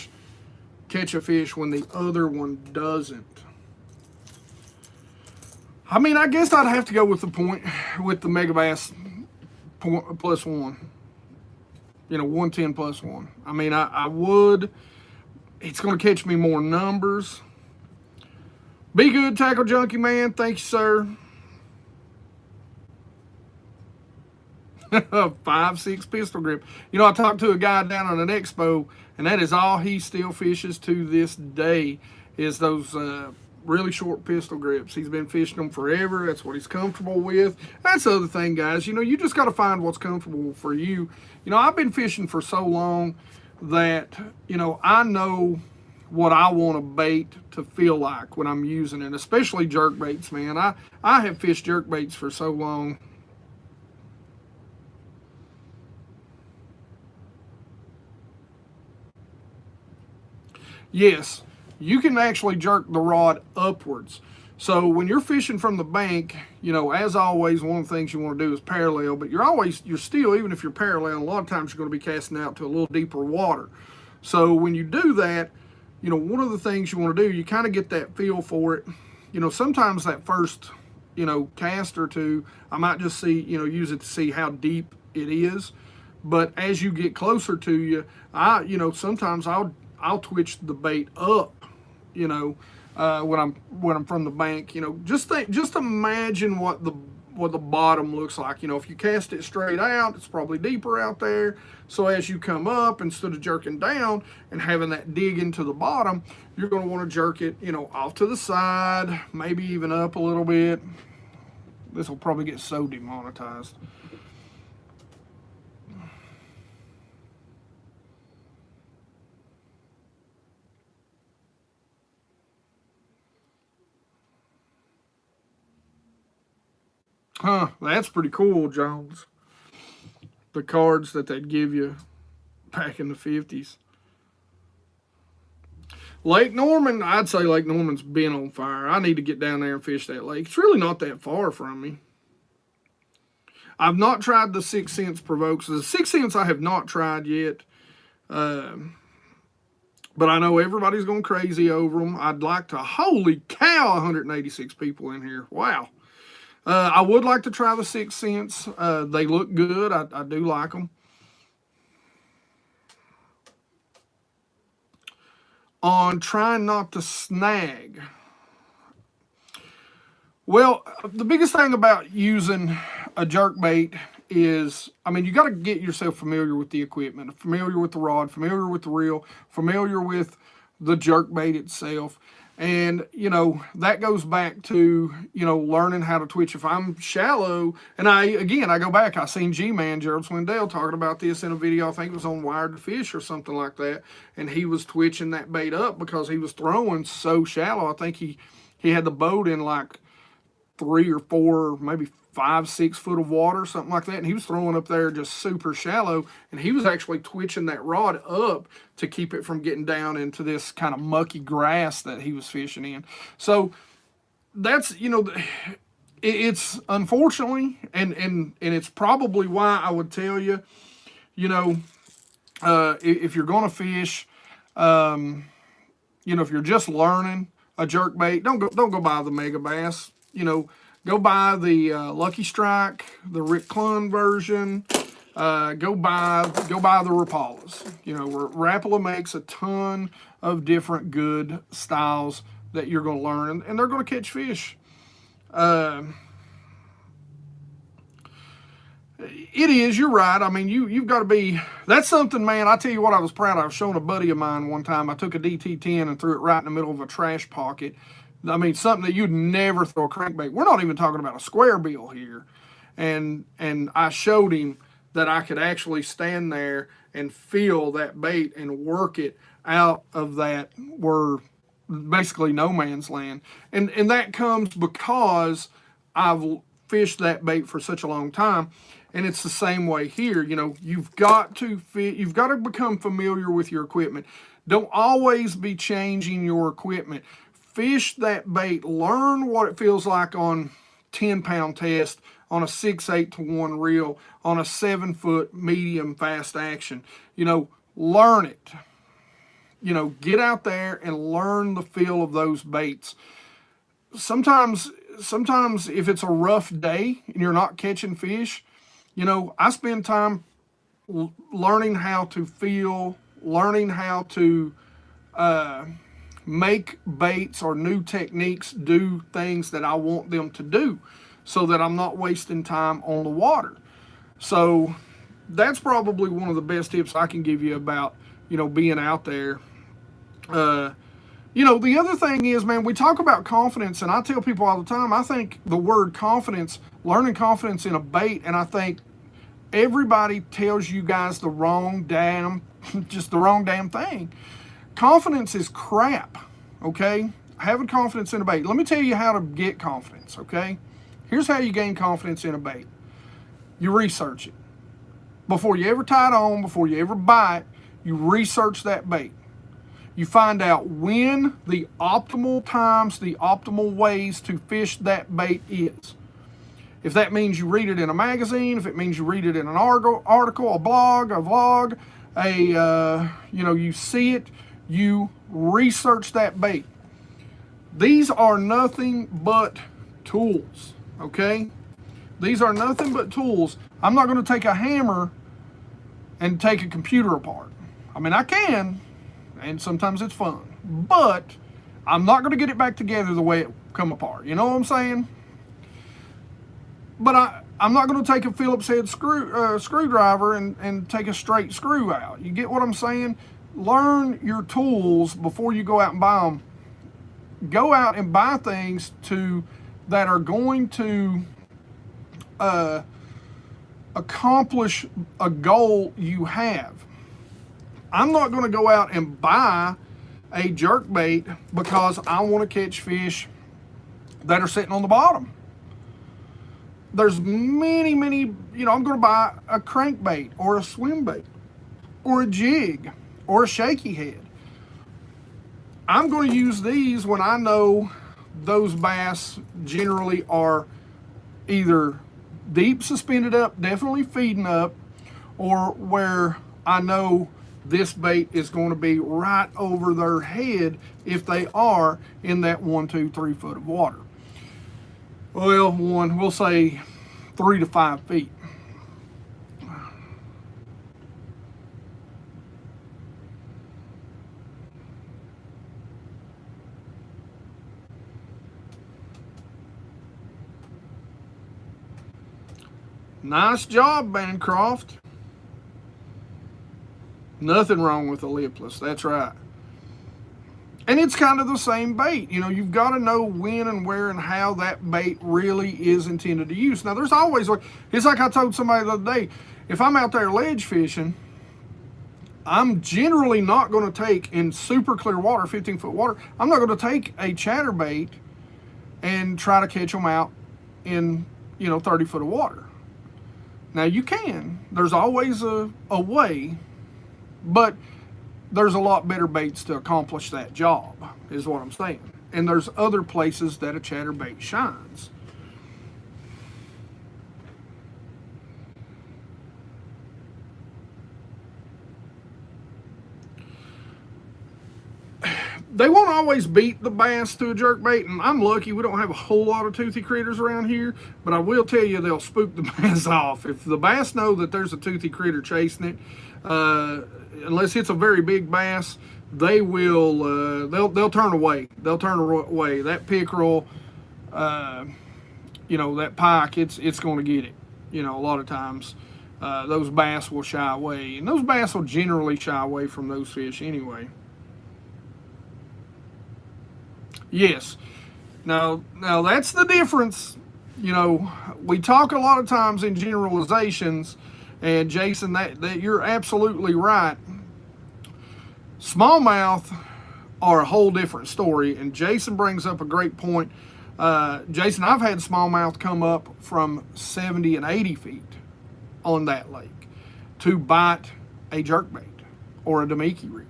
catch a fish when the other one doesn't. I mean, I guess I'd have to go with the Megabass +1. You know, 110 +1. I mean, I would. It's going to catch me more numbers. Be good, Tackle Junkie Man. Thank you, sir. 5.6 pistol grip. You know, I talked to a guy down on an expo, and that is all he still fishes to this day, is those really short pistol grips. He's been fishing them forever. That's what he's comfortable with. That's the other thing, guys. You know, you just got to find what's comfortable for you. You know, I've been fishing for so long that, you know, I know what I want a bait to feel like when I'm using it, especially jerk baits, man. I have fished jerk baits for so long. Yes, you can actually jerk the rod upwards. So when you're fishing from the bank, you know, as always, one of the things you want to do is parallel, but you're still, even if you're parallel, a lot of times you're going to be casting out to a little deeper water. So when you do that, you know, one of the things you want to do, you kind of get that feel for it. You know, sometimes that first, you know, cast or two, I might just use it to see how deep it is. But as you get closer to you, sometimes I'll twitch the bait up, you know, when I'm from the bank. You know, just imagine what the bottom looks like. You know, if you cast it straight out, it's probably deeper out there. So as you come up, instead of jerking down and having that dig into the bottom, you're going to want to jerk it, you know, off to the side, maybe even up a little bit. This will probably get so demonetized. Huh, that's pretty cool, Jones. The cards that they'd give you back in the 50s. Lake Norman, I'd say Lake Norman's been on fire. I need to get down there and fish that lake. It's really not that far from me. I've not tried the 6 cents provokes. The 6 cents I have not tried yet. But I know everybody's going crazy over them. I'd like to, holy cow, 186 people in here. Wow. I would like to try the 6 cents. They look good. I do like them. On trying not to snag. Well, the biggest thing about using a jerkbait is, I mean, you got to get yourself familiar with the equipment, familiar with the rod, familiar with the reel, familiar with the jerkbait itself. And, you know, that goes back to, you know, learning how to twitch. If I'm shallow, and I go back, I seen G-Man, Gerald Swindell, talking about this in a video, I think it was on Wired to Fish or something like that, and he was twitching that bait up because he was throwing so shallow. I think he had the boat in like 3 or 4, maybe 5, 6 foot of water, something like that, and he was throwing up there just super shallow, and he was actually twitching that rod up to keep it from getting down into this kind of mucky grass that he was fishing in. So that's, you know, it's unfortunately, and it's probably why I would tell you, you know, if you're going to fish, you know, if you're just learning a jerkbait, don't go buy the Mega Bass. You know, go buy the Lucky Strike, the Rick Clun version. Go buy the Rapalas. You know, Rapala makes a ton of different good styles that you're going to learn, and they're going to catch fish. It is, you're right. I mean, you've got to be, that's something, man, I tell you what, I was proud of. I was showing a buddy of mine one time. I took a DT10 and threw it right in the middle of a trash pocket. I mean, something that you'd never throw a crankbait. We're not even talking about a square bill here. And I showed him that I could actually stand there and feel that bait and work it out of that were basically no man's land. And that comes because I've fished that bait for such a long time. And it's the same way here. You know, you've got to become familiar with your equipment. Don't always be changing your equipment. Fish that bait, learn what it feels like on 10-pound test, on a 6/8 to 1 reel, on a 7-foot medium fast action. You know, learn it. You know, get out there and learn the feel of those baits. Sometimes if it's a rough day and you're not catching fish, you know, I spend time learning how to feel, learning how to make baits or new techniques do things that I want them to do so that I'm not wasting time on the water. So that's probably one of the best tips I can give you about, you know, being out there. You know, the other thing is, man, we talk about confidence, and I tell people all the time, I think the word confidence, learning confidence in a bait, and I think everybody tells you guys the wrong damn thing. Confidence is crap, okay? Having confidence in a bait. Let me tell you how to get confidence, okay? Here's how you gain confidence in a bait. You research it. Before you ever tie it on, before you ever buy it, you research that bait. You find out when the optimal times, the optimal ways to fish that bait is. If that means you read it in a magazine, if it means you read it in an article, a blog, a vlog, you know, you see it, you research that bait. These are nothing but tools, okay? These are nothing but tools. I'm not going to take a hammer and take a computer apart. I mean, I can, and sometimes it's fun, but I'm not going to get it back together the way it come apart. You know what I'm saying? But I'm not going to take a Phillips head screwdriver and take a straight screw out. You get what I'm saying? Learn your tools before you go out and buy them. Go out and buy things that are going to accomplish a goal you have. I'm not going to go out and buy a jerkbait because I want to catch fish that are sitting on the bottom. There's many, you know, I'm going to buy a crankbait or a swimbait or a jig or a shaky head. I'm going to use these when I know those bass generally are either deep suspended up, definitely feeding up, or where I know this bait is going to be right over their head if they are in that 1, 2, 3 foot of water. Well, we'll say 3 to 5 feet. Nice job, Bancroft. Nothing wrong with a lipless, that's right. And it's kind of the same bait. You know, you've got to know when and where and how that bait really is intended to use. Now, there's always, it's like I told somebody the other day, if I'm out there ledge fishing, I'm generally not going to take, in super clear water, 15-foot water, I'm not going to take a chatterbait and try to catch them out in, 30 foot of water. Now, you can. There's always a way, but there's a lot better baits to accomplish that job, is what I'm saying. And there's other places that a chatterbait shines. They won't always beat the bass to a jerkbait, and I'm lucky we don't have a whole lot of toothy critters around here, but I will tell you they'll spook the bass off. If the bass know that there's a toothy critter chasing it, unless it's a very big bass, they will, they'll turn away. They'll turn away. That pickerel, that pike, it's going to get it. A lot of times those bass will shy away, and those bass will generally shy away from those fish anyway. Yes. Now that's the difference. We talk a lot of times in generalizations, and Jason, that you're absolutely right. Smallmouth are a whole different story, and Jason brings up a great point. Jason, I've had smallmouth come up from 70 and 80 feet on that lake to bite a jerkbait or a Damiki rig.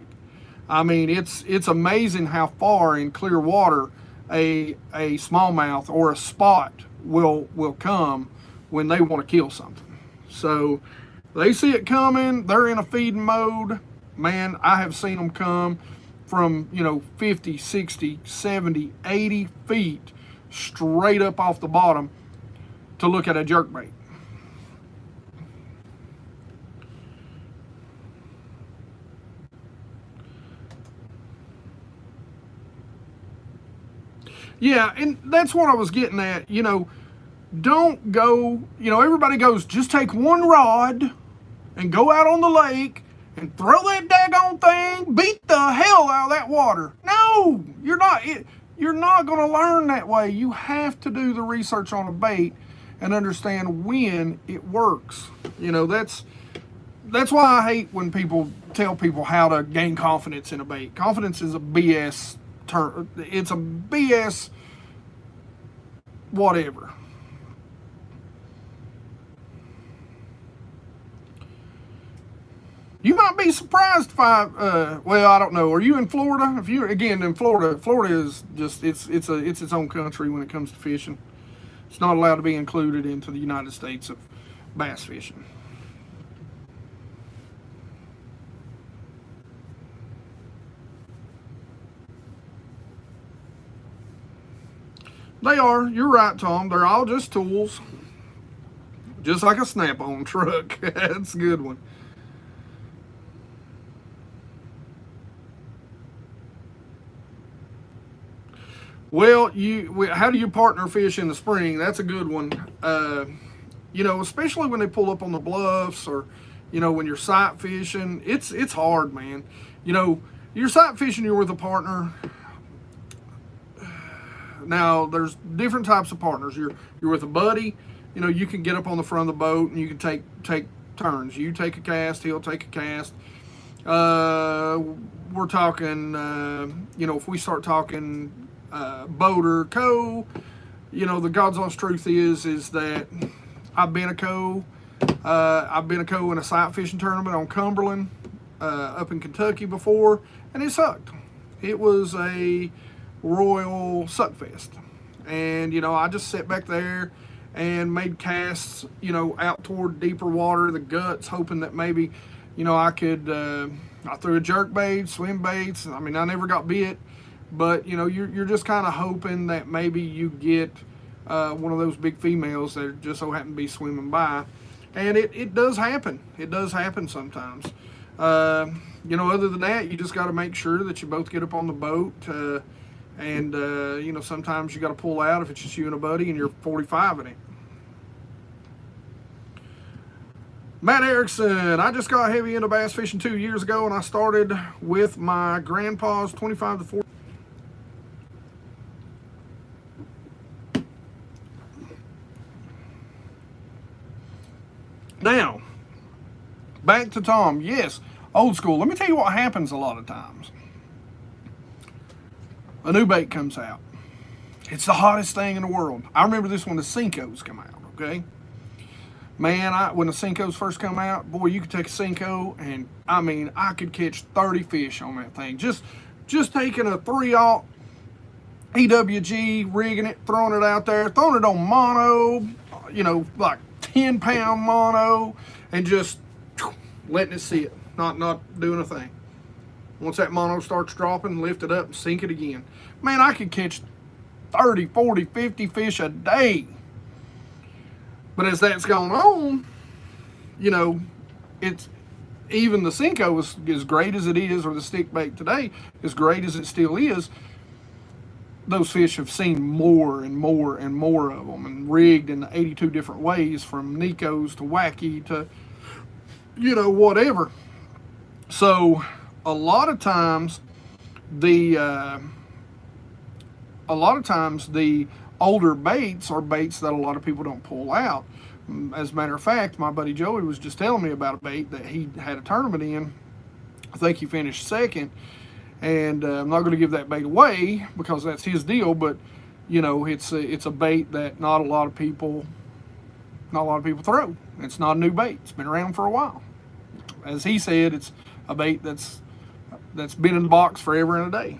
I mean, it's amazing how far in clear water a smallmouth or a spot will come when they want to kill something. So they see it coming, they're in a feeding mode. Man, I have seen them come from 50, 60, 70, 80 feet straight up off the bottom to look at a jerkbait. Yeah, and that's what I was getting at. Don't go, everybody goes, just take one rod and go out on the lake and throw that daggone thing, beat the hell out of that water. No, you're not. You're not going to learn that way. You have to do the research on a bait and understand when it works. That's why I hate when people tell people how to gain confidence in a bait. Confidence is a BS term. It's a BS whatever. You might be surprised if I don't know. Are you in Florida? If you're again in Florida, Florida is just it's its own country when it comes to fishing. It's not allowed to be included into the United States of bass fishing. They are. You're right, Tom. They're all just tools. Just like a snap-on truck. That's a good one. Well, how do you partner fish in the spring? That's a good one. Especially when they pull up on the bluffs or, when you're sight fishing, it's hard, man. You're sight fishing, you're with a partner. Now, there's different types of partners. You're with a buddy. You can get up on the front of the boat and you can take turns. You take a cast, he'll take a cast. We're talking, if we start talking boat or co, the God's honest truth is that I've been a co in a sight fishing tournament on Cumberland up in Kentucky before, and it sucked. It was a royal suckfest, and I just sat back there and made casts out toward deeper water, the guts, hoping that maybe I could I threw a jerkbait, swim baits. I never got bit, but you're just kind of hoping that maybe you get one of those big females that just so happen to be swimming by. And it does happen. It does happen sometimes. You know, other than that, you just got to make sure that you both get up on the boat. And you know, sometimes you got to pull out if it's just you and a buddy and you're 45 in it. Matt Erickson, I just got heavy into bass fishing 2 years ago, and I started with my grandpa's 25 to 40. Now, back to Tom. Yes, old school. Let me tell you what happens a lot of times. A new bait comes out. It's the hottest thing in the world. I remember this when the Cincos come out, okay? Man, when the Cincos first come out, boy, you could take a Cinco and, I mean, I could catch 30 fish on that thing. Just taking a 3/0 EWG, rigging it, throwing it out there, throwing it on mono, you know, like 10-pound mono, and just letting it sit, not doing a thing. Once that mono starts dropping, lift it up and sink it again. Man, I could catch 30, 40, 50 fish a day. But as that's gone on, you know, it's even the Cinco is as great as it is, or the stick bait today, as great as it still is, those fish have seen more and more and more of them, and rigged in 82 different ways, from Nikos to wacky to, you know, whatever. So a lot of times the older baits are baits that a lot of people don't pull out. As a matter of fact, my buddy Joey was just telling me about a bait that he had a tournament in. I think he finished second, and I'm not going to give that bait away because that's his deal. But you know, it's a bait that not a lot of people throw. It's not a new bait. It's been around for a while. As he said, it's a bait that's been in the box forever and a day.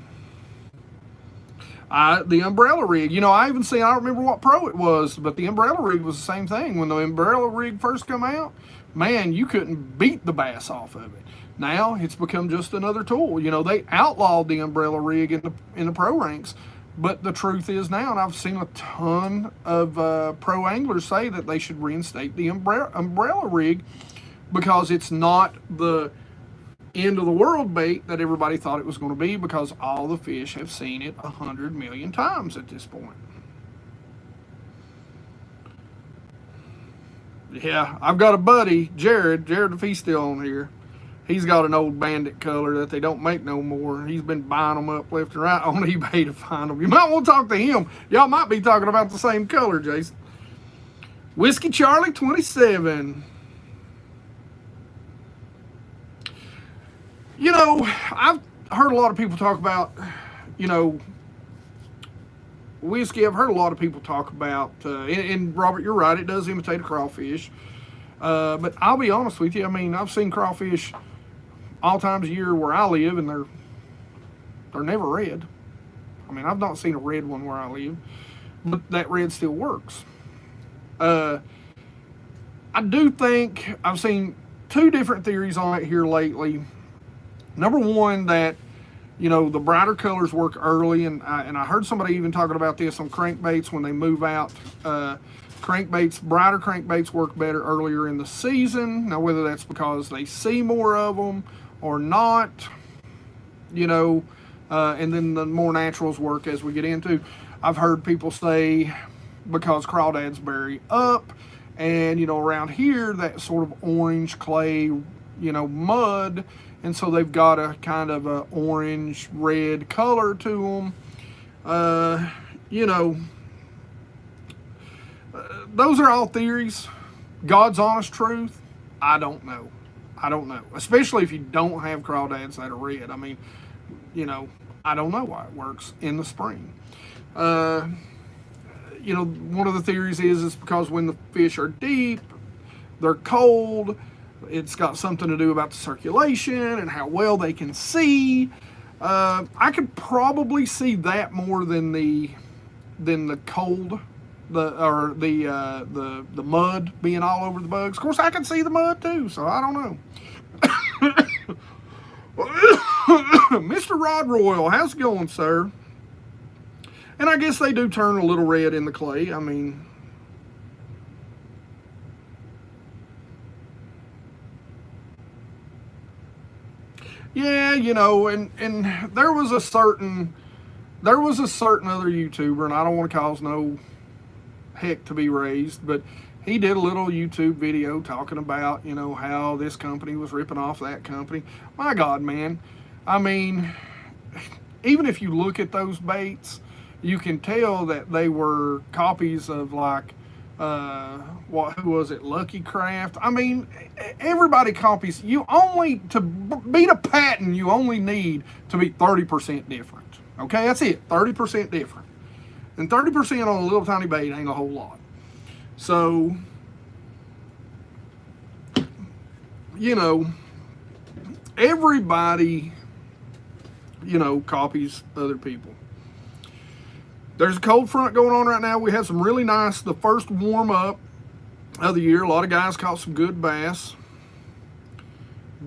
The umbrella rig, you know, I don't remember what pro it was, but the umbrella rig was the same thing. When the umbrella rig first come out, man, you couldn't beat the bass off of it. Now it's become just another tool. You know, they outlawed the umbrella rig in the pro ranks, but the truth is now, and I've seen a ton of pro anglers say that they should reinstate the umbrella rig, because it's not the end of the world bait that everybody thought it was going to be, because all the fish have seen it 100 million times at this point. Yeah, I've got a buddy, Jared, if he's still on here. He's got an old bandit color that they don't make no more. He's been buying them up left and right on eBay to find them. You might want to talk to him. Y'all might be talking about the same color, Jason. Whiskey Charlie 27. You know, I've heard a lot of people talk about, you know, whiskey. I've heard a lot of people talk about, and Robert, you're right, it does imitate a crawfish. But I'll be honest with you, I mean, I've seen crawfish all times of year where I live, and they're never red. I mean, I've not seen a red one where I live, but that red still works. I do think I've seen two different theories on it here lately. Number one, that, you know, the brighter colors work early, and I heard somebody even talking about this on crankbaits when they move out. Brighter crankbaits work better earlier in the season. Now, whether that's because they see more of them or not, you know, and then the more naturals work as we get into. I've heard people say because crawdads bury up, and, you know, around here, that sort of orange clay, you know, mud, and so they've got a kind of a orange red color to them. You know, those are all theories. God's honest truth, I don't know. Especially if you don't have crawdads that are red. I mean, you know, I don't know why it works in the spring. You know, one of the theories is because when the fish are deep, they're cold. It's got something to do about the circulation and how well they can see. I could probably see that more than the cold, the mud being all over the bugs. Of course, I can see the mud too, so I don't know. Mr. Rod Royal, how's it going, sir? And I guess they do turn a little red in the clay. I mean, yeah, you know, and there was a certain other YouTuber, and I don't want to cause no heck to be raised, but he did a little YouTube video talking about, you know, how this company was ripping off that company. My God, man. I mean, even if you look at those baits, you can tell that they were copies of, like, who was it, Lucky Craft? I mean, everybody copies. You only, to beat a patent, you only need to be 30% different. Okay, that's it, 30% different. And 30% on a little tiny bait ain't a whole lot. So, you know, everybody, you know, copies other people. There's a cold front going on right now. We had some really nice, the first warm up of the year. A lot of guys caught some good bass.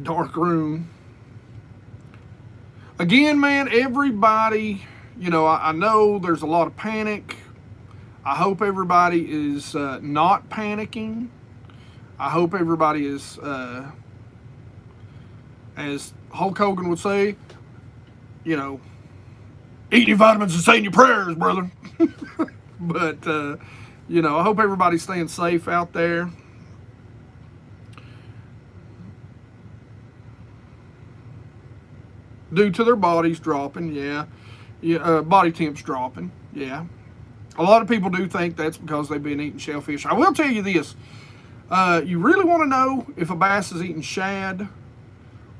Dark room. Again, man, everybody, you know, I know there's a lot of panic. I hope everybody is not panicking. I hope everybody is, as Hulk Hogan would say, you know, eat your vitamins and saying your prayers, brother. But, you know, I hope everybody's staying safe out there. Due to their bodies dropping, yeah. Body temps dropping, yeah. A lot of people do think that's because they've been eating shellfish. I will tell you this. You really want to know if a bass is eating shad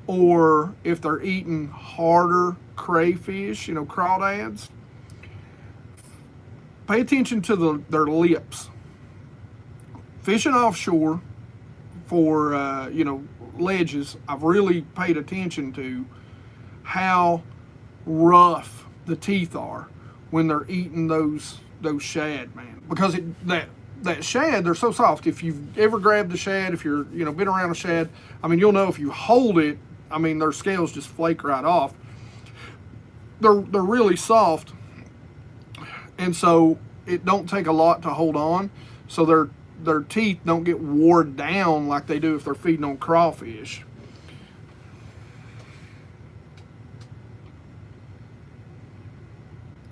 or if they're eating harder crayfish, you know, crawdads. Pay attention to their lips. Fishing offshore for, you know, ledges, I've really paid attention to how rough the teeth are when they're eating those shad, man. Because that shad, they're so soft. If you've ever grabbed a shad, if you're, you know, been around a shad, I mean, you'll know if you hold it, I mean, their scales just flake right off. They're really soft, and so it don't take a lot to hold on. So their teeth don't get wore down like they do if they're feeding on crawfish.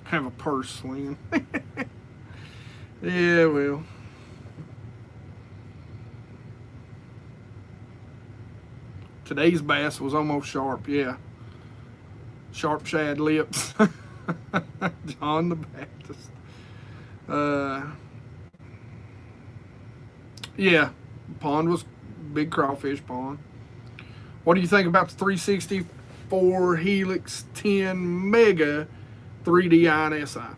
Have a purse swinging. Yeah, well. Today's bass was almost sharp, yeah. Sharp shad lips. John the Baptist. Yeah, pond was big crawfish pond. What do you think about the 364 Helix 10 Mega 3D INSI?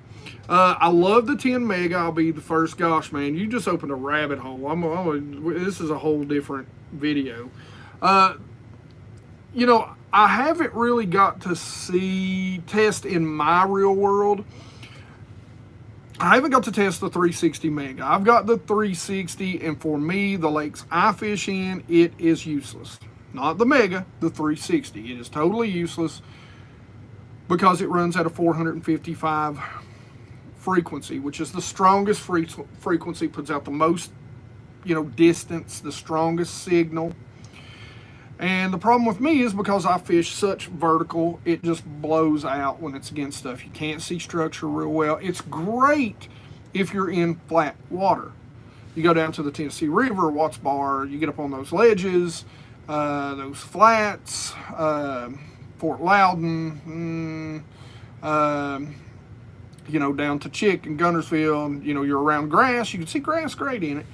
I love the 10 Mega. I'll be the first. Gosh, man, you just opened a rabbit hole. This is a whole different video. You know, I haven't really got to test in my real world. I haven't got to test the 360 Mega. I've got the 360, and for me, the lakes I fish in, it is useless. Not the Mega, the 360. It is totally useless because it runs at a 455 frequency, which is the strongest frequency, puts out the most, you know, distance, the strongest signal. And the problem with me is because I fish such vertical, it just blows out when it's against stuff. You can't see structure real well. It's great if you're in flat water. You go down to the Tennessee River, Watts Bar, you get up on those ledges, those flats, Fort Loudon, you know, down to Chick and Gunnersville, and, you know, you're around grass. You can see grass great in it.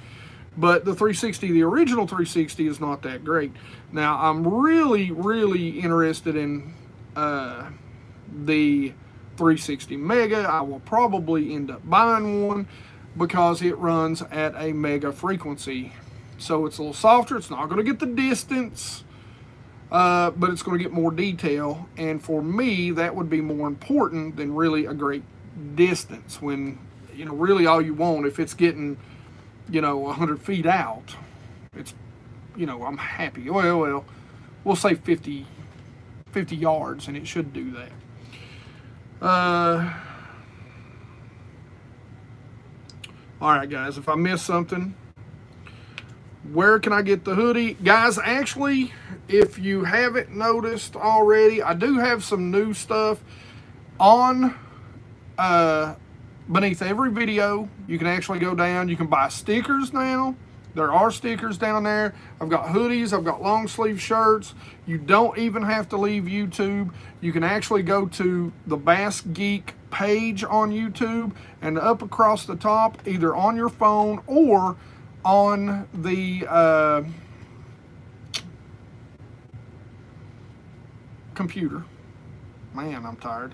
But the 360, the original 360, is not that great. Now, I'm really, really interested in the 360 Mega. I will probably end up buying one because it runs at a mega frequency. So it's a little softer. It's not going to get the distance, but it's going to get more detail. And for me, that would be more important than really a great distance when, you know, really all you want, if it's getting, you know, 100 feet out, it's, you know, I'm happy. Well, we'll say 50 yards, and it should do that. All right, guys, if I missed something, where can I get the hoodie? Guys, actually, if you haven't noticed already, I do have some new stuff on beneath every video. You can actually go down. You can buy stickers now. There are stickers down there. I've got hoodies. I've got long sleeve shirts. You don't even have to leave YouTube. You can actually go to the BassGeek page on YouTube, and up across the top, either on your phone or on the computer. Man, I'm tired.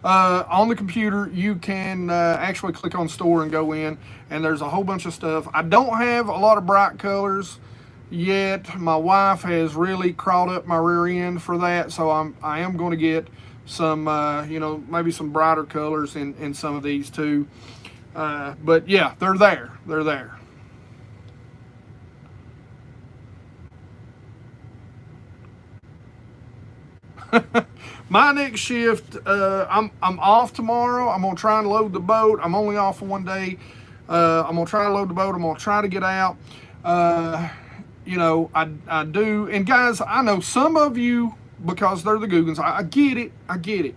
On the computer, you can actually click on store and go in, and there's a whole bunch of stuff. I don't have a lot of bright colors yet. My wife has really crawled up my rear end for that, so I am going to get some, you know, maybe some brighter colors in some of these too. But yeah, they're there. They're there. My next shift, I'm off tomorrow. I'm gonna try and load the boat. I'm only off for one day. I'm gonna try to load the boat. I'm gonna try to get out. You know, I do. And guys, I know some of you, because they're the Googans, I get it. I get it.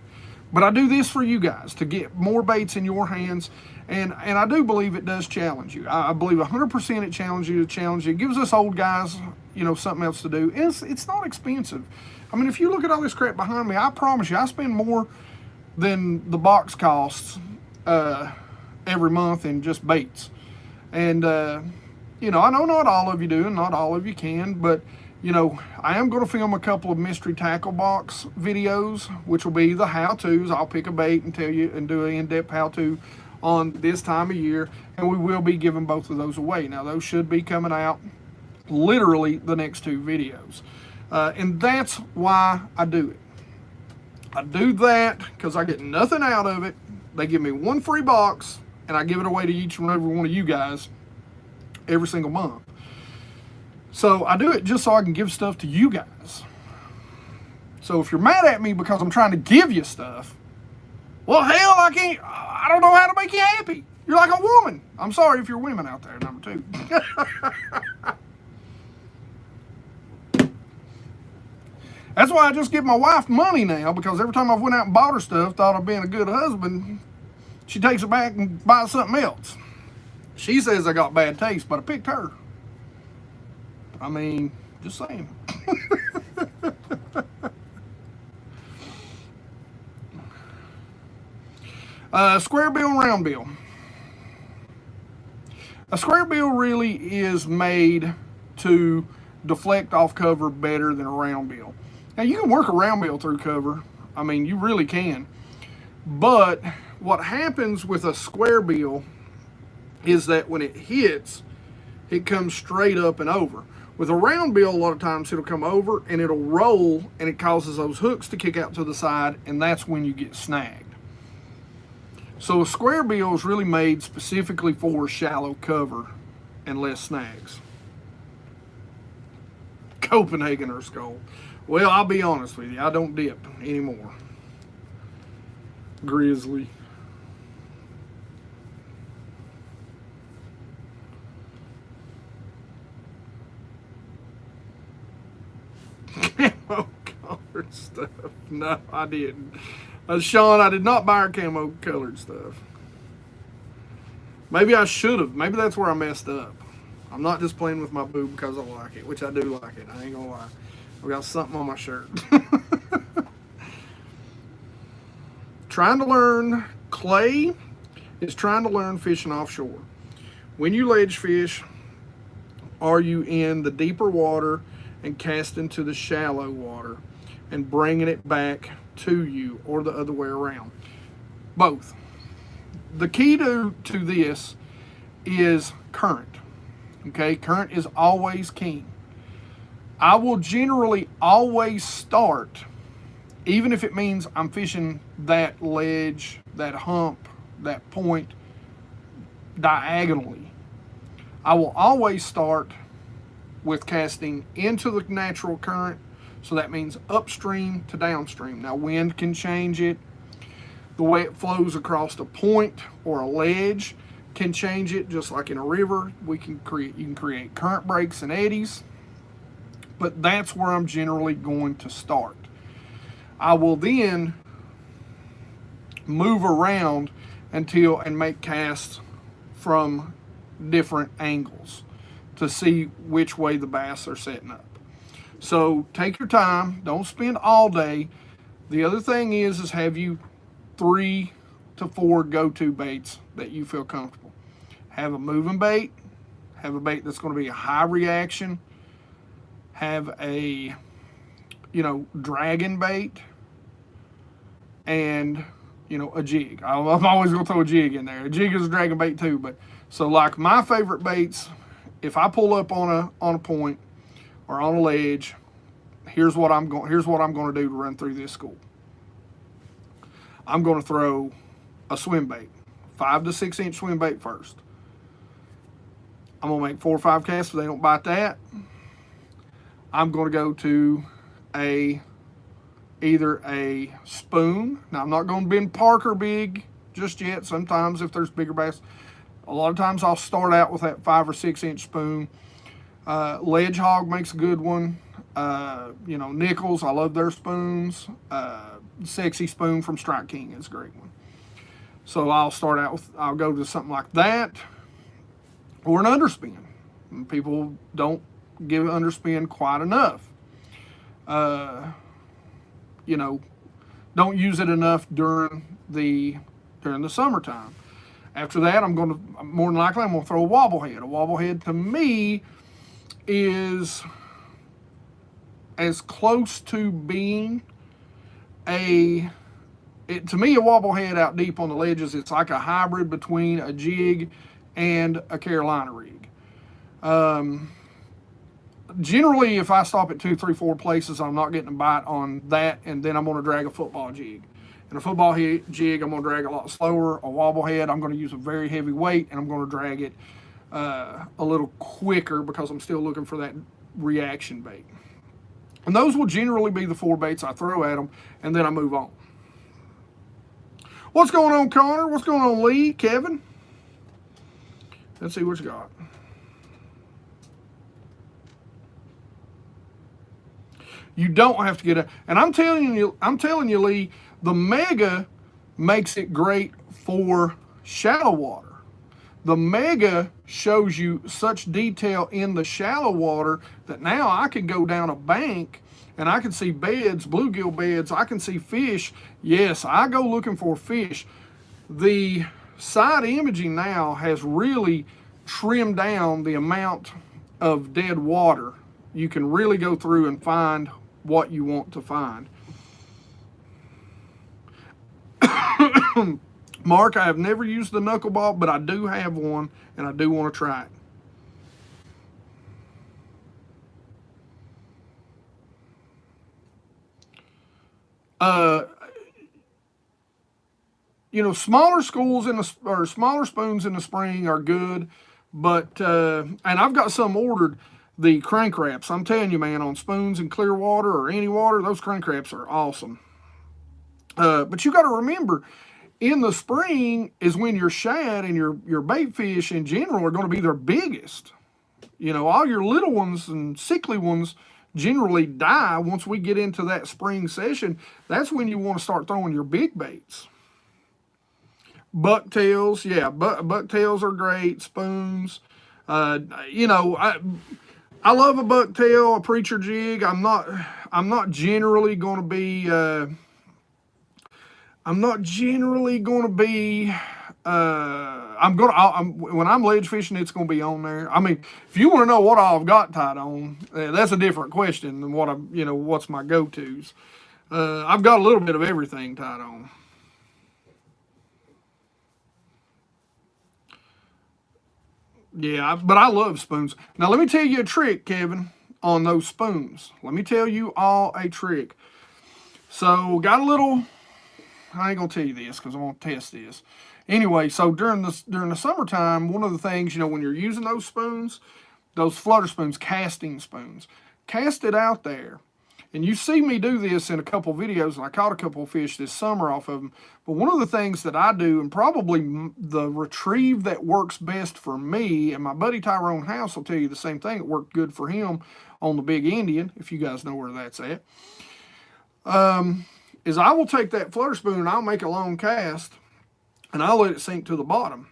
But I do this for you guys to get more baits in your hands. And I do believe it does challenge you. I believe 100% it challenges you. It gives us old guys, you know, something else to do. And it's not expensive. I mean, if you look at all this crap behind me, I promise you, I spend more than the box costs every month in just baits. And, you know, I know not all of you do and not all of you can, but, you know, I am going to film a couple of mystery tackle box videos, which will be the how-tos. I'll pick a bait and tell you and do an in-depth how-to on this time of year, and we will be giving both of those away. Now, those should be coming out literally the next two videos. And that's why I do it. I do that because I get nothing out of it. They give me one free box, and I give it away to each and every one of you guys every single month. So I do it just so I can give stuff to you guys. So if you're mad at me because I'm trying to give you stuff, well, hell, I don't know how to make you happy. You're like a woman. I'm sorry if you're women out there, number two. That's why I just give my wife money now, because every time I've went out and bought her stuff, thought I'd been a good husband, she takes it back and buys something else. She says I got bad taste, but I picked her. I mean, just saying. Square bill and round bill. A square bill really is made to deflect off cover better than a round bill. Now, you can work a round bill through cover. I mean, you really can. But what happens with a square bill is that when it hits, it comes straight up and over. With a round bill, a lot of times it'll come over and it'll roll, and it causes those hooks to kick out to the side, and that's when you get snagged. So a square bill is really made specifically for shallow cover and less snags. Copenhagen or Skull. Well, I'll be honest with you, I don't dip anymore. Grizzly. Camo colored stuff. No, I didn't. Sean, I did not buy our camo colored stuff. Maybe I should have. Maybe that's where I messed up. I'm not just playing with my boob because I like it, which I do like it. I ain't gonna lie. I've got something on my shirt. Trying to learn clay is trying to learn fishing offshore. When you ledge fish, are you in the deeper water and casting to the shallow water and bringing it back to you, or the other way around? Both. The key to this is current. Okay, current is always king. I will generally always start, even if it means I'm fishing that ledge, that hump, that point diagonally. I will always start with casting into the natural current, so that means upstream to downstream. Now, wind can change it. The way it flows across a point or a ledge can change it, just like in a river. You can create current breaks and eddies, but that's where I'm generally going to start. I will then move around and make casts from different angles to see which way the bass are setting up. So take your time, don't spend all day. The other thing is have you 3 to 4 go-to baits that you feel comfortable. Have a moving bait, have a bait that's going to be a high reaction, have a, dragging bait, and, a jig. I'm always going to throw a jig in there. A jig is a dragging bait too, but so like my favorite baits, if I pull up on a point or on a ledge, here's what I'm going to do to run through this school. I'm going to throw a swim bait, 5 to 6 inch swim bait first. I'm going to make 4 or 5 casts if they don't bite that. I'm going to go to either a spoon. Now, I'm not going to bend Parker big just yet. Sometimes if there's bigger bass, a lot of times I'll start out with that 5 or 6 inch spoon. Ledge Hog makes a good one. Nichols, I love their spoons. Sexy Spoon from Strike King is a great one. So I'll go to something like that, or an underspin. People don't give underspin quite enough. Don't use it enough during the summertime. After that, more than likely, I'm going to throw a wobblehead. A wobblehead to me is as close to being a wobblehead out deep on the ledges, it's like a hybrid between a jig and a Carolina rig. Generally, if I stop at 2, 3, 4 places, I'm not getting a bite on that, and then I'm going to drag a football jig. And a football jig, I'm going to drag a lot slower. A wobblehead, I'm going to use a very heavy weight, and I'm going to drag it a little quicker because I'm still looking for that reaction bait. And those will generally be the 4 baits I throw at them, and then I move on. What's going on, Connor? What's going on, Lee? Kevin? Let's see what you got. You don't have to get a, and I'm telling you, Lee, the Mega makes it great for shallow water. The Mega shows you such detail in the shallow water that now I can go down a bank and I can see beds, bluegill beds, I can see fish. Yes, I go looking for fish. The side imaging now has really trimmed down the amount of dead water. You can really go through and find what you want to find. Mark, I have never used the knuckleball, but I do have one, and I do want to try it. Smaller schools or smaller spoons in the spring are good, but and I've got some ordered. The crank wraps, I'm telling you, man, on spoons in clear water or any water, those crank wraps are awesome. But you got to remember, in the spring is when your shad and your bait fish in general are going to be their biggest. All your little ones and sickly ones generally die once we get into that spring session. That's when you want to start throwing your big baits. Bucktails, yeah, bucktails are great. Spoons, I love a bucktail, a preacher jig. I'm not generally going to be. When I'm ledge fishing, it's going to be on there. I mean, if you want to know what I've got tied on, that's a different question than what's my go-tos. I've got a little bit of everything tied on. Yeah, but I love spoons. Now, let me tell you a trick, Kevin, on those spoons. Let me tell you all a trick. So, got a little, I ain't going to tell you this because I want to test this. Anyway, so during the summertime, one of the things, when you're using those spoons, those flutter spoons, casting spoons, cast it out there. And you see me do this in a couple videos, and I caught a couple of fish this summer off of them. But one of the things that I do, and probably the retrieve that works best for me, and my buddy Tyrone House will tell you the same thing, it worked good for him on the Big Indian, if you guys know where that's at, is I will take that flutter spoon and I'll make a long cast, and I'll let it sink to the bottom.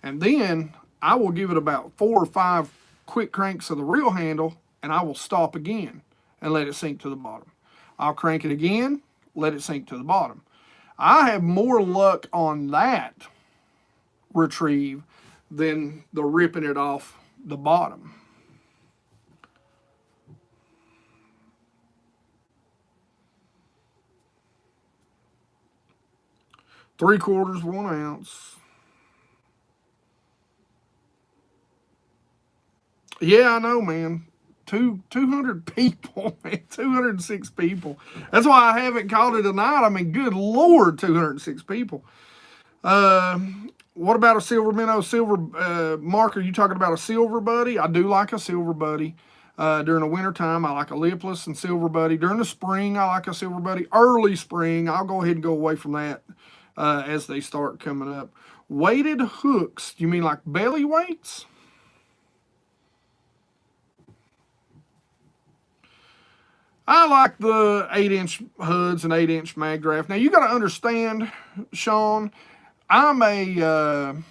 And then I will give it about 4 or 5 quick cranks of the reel handle, and I will stop again and let it sink to the bottom. I'll crank it again, let it sink to the bottom. I have more luck on that retrieve than the ripping it off the bottom. Three-quarters, 1 ounce. Yeah, I know, man. 200 people, man. 206 people. That's why I haven't called it tonight. I mean, good Lord, 206 people. What about a silver minnow, silver marker? You talking about a silver buddy? I do like a silver buddy. During the wintertime, I like a lipless and silver buddy. During the spring, I like a silver buddy. Early spring, I'll go ahead and go away from that as they start coming up. Weighted hooks, you mean like belly weights? I like the 8-inch hoods and 8-inch mag draft. Now you got to understand, Sean, I'm a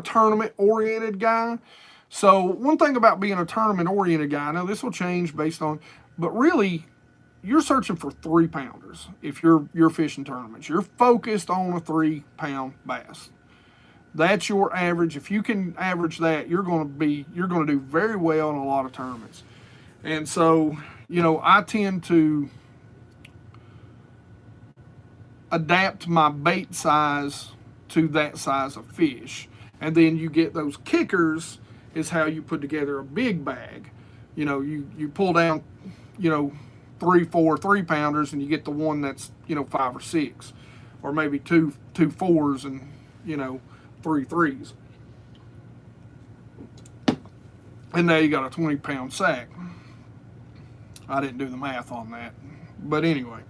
tournament oriented guy. So one thing about being a tournament oriented guy, now this will change based on, but really you're searching for 3-pounders if you're fishing tournaments. You're focused on a 3-pound bass. That's your average. If you can average that, you're going to do very well in a lot of tournaments. And so, you know, I tend to adapt my bait size to that size of fish. And then you get those kickers is how you put together a big bag. You know, you pull down, you know, 3, 4 3-pounders, and you get the one that's, you know, 5 or 6, or maybe two 4s and, you know, 3 3s. And now you got a 20-pound sack. I didn't do the math on that, but anyway.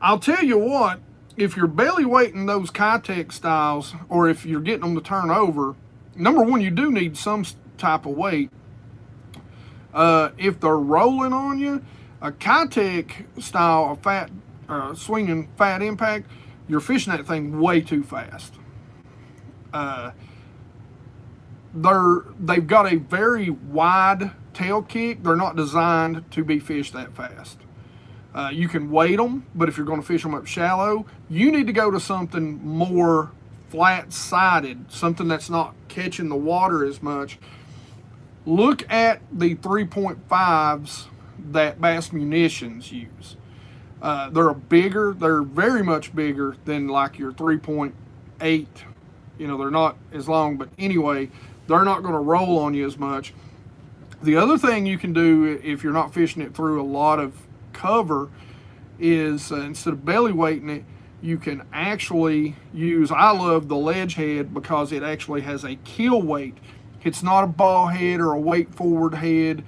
I'll tell you what, if you're belly weighting those Kitech styles, or if you're getting them to turn over, number one, you do need some type of weight. If they're rolling on you, a Kitech style of fat, swinging fat impact, you're fishing that thing way too fast. They've got a very wide tail kick. They're not designed to be fished that fast. You can weight them, but if you're going to fish them up shallow, you need to go to something more flat-sided, something that's not catching the water as much. Look at the 3.5s that Bass Munitions use. They're very much bigger than like your 3.8. You know, they're not as long, but anyway, they're not going to roll on you as much. The other thing you can do if you're not fishing it through a lot of cover is instead of belly weighting it, you can actually use, I love the ledge head because it actually has a keel weight. It's not a ball head or a weight forward head.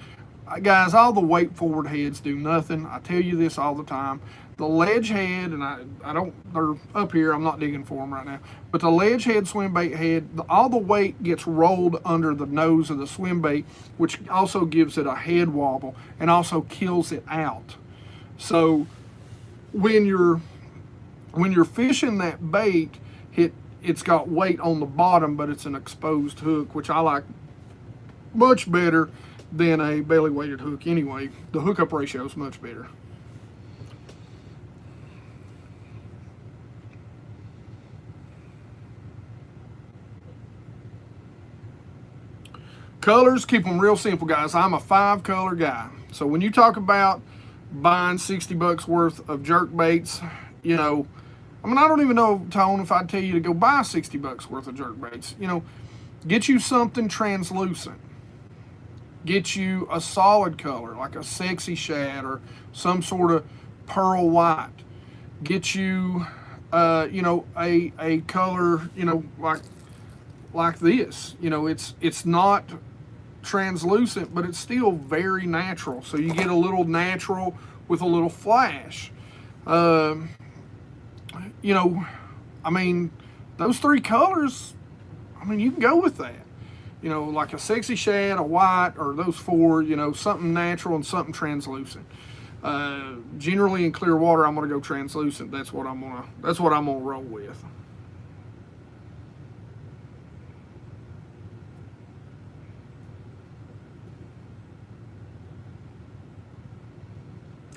Guys, all the weight forward heads do nothing. I tell you this all the time. The ledge head, and I don't, they're up here, I'm not digging for them right now, but the ledge head swim bait head, all the weight gets rolled under the nose of the swim bait, which also gives it a head wobble and also kills it out. So when you're fishing that bait, it's got weight on the bottom, but it's an exposed hook, which I like much better than a belly weighted hook anyway. The hookup ratio is much better. Colors, keep them real simple, guys. I'm a 5-color guy. So when you talk about buying $60 worth of jerk baits, you know, I mean, I don't even know, Tone, if I'd tell you to go buy $60 worth of jerk baits. You know, get you something translucent. Get you a solid color, like a sexy shad or some sort of pearl white. Get you you know, a color, you know, like this. You know, it's not translucent, but it's still very natural. So you get a little natural with a little flash. You know, I mean, those three colors, I mean, you can go with that. You know, like a sexy shad, a white, or those four, you know, something natural and something translucent. Generally in clear water, I'm gonna go translucent. That's what I'm gonna roll with.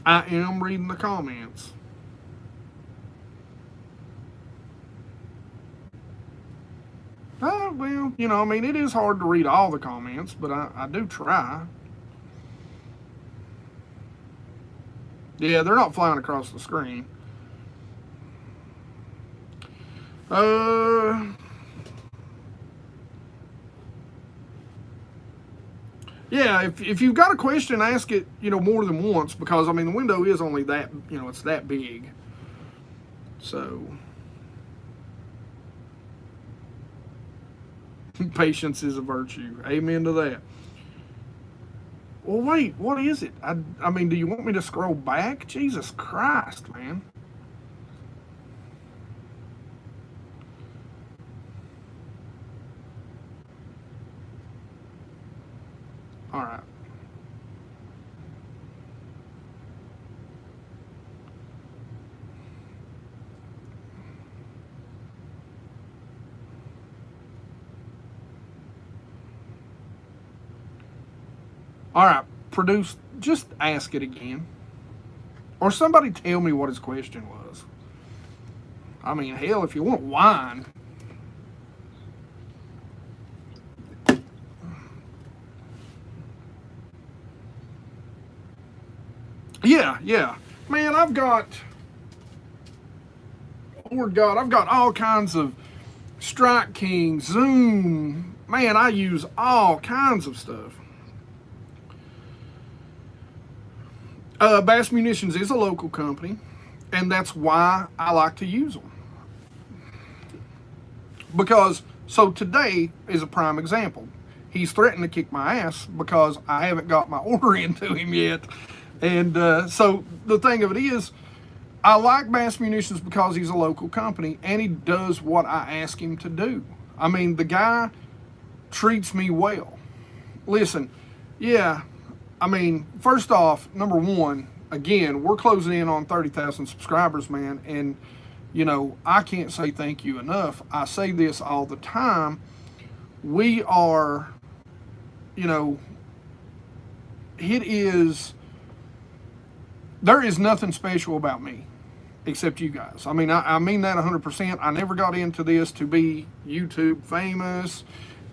I am reading the comments. Well, you know, I mean, it is hard to read all the comments, but I do try. Yeah, they're not flying across the screen. Yeah, if you've got a question, ask it, you know, more than once, because, I mean, the window is only that, you know, it's that big. So, patience is a virtue. Amen to that. Well, wait, what is it? I mean, do you want me to scroll back? Jesus Christ, man. All right. All right, produce, just ask it again. Or somebody tell me what his question was. I mean, hell, if you want wine. Yeah. Man, I've got, Lord God, I've got all kinds of Strike King, Zoom. Man, I use all kinds of stuff. Bass Munitions is a local company, and that's why I like to use them. Because, so today is a prime example. He's threatened to kick my ass because I haven't got my order into him yet. And so the thing of it is, I like Bass Munitions because he's a local company, and he does what I ask him to do. I mean, the guy treats me well. Listen, yeah, I mean, first off, number one, again, we're closing in on 30,000 subscribers, man, and, you know, I can't say thank you enough. I say this all the time. We are, you know, there is nothing special about me except you guys. I mean, I mean that 100%. I never got into this to be YouTube famous,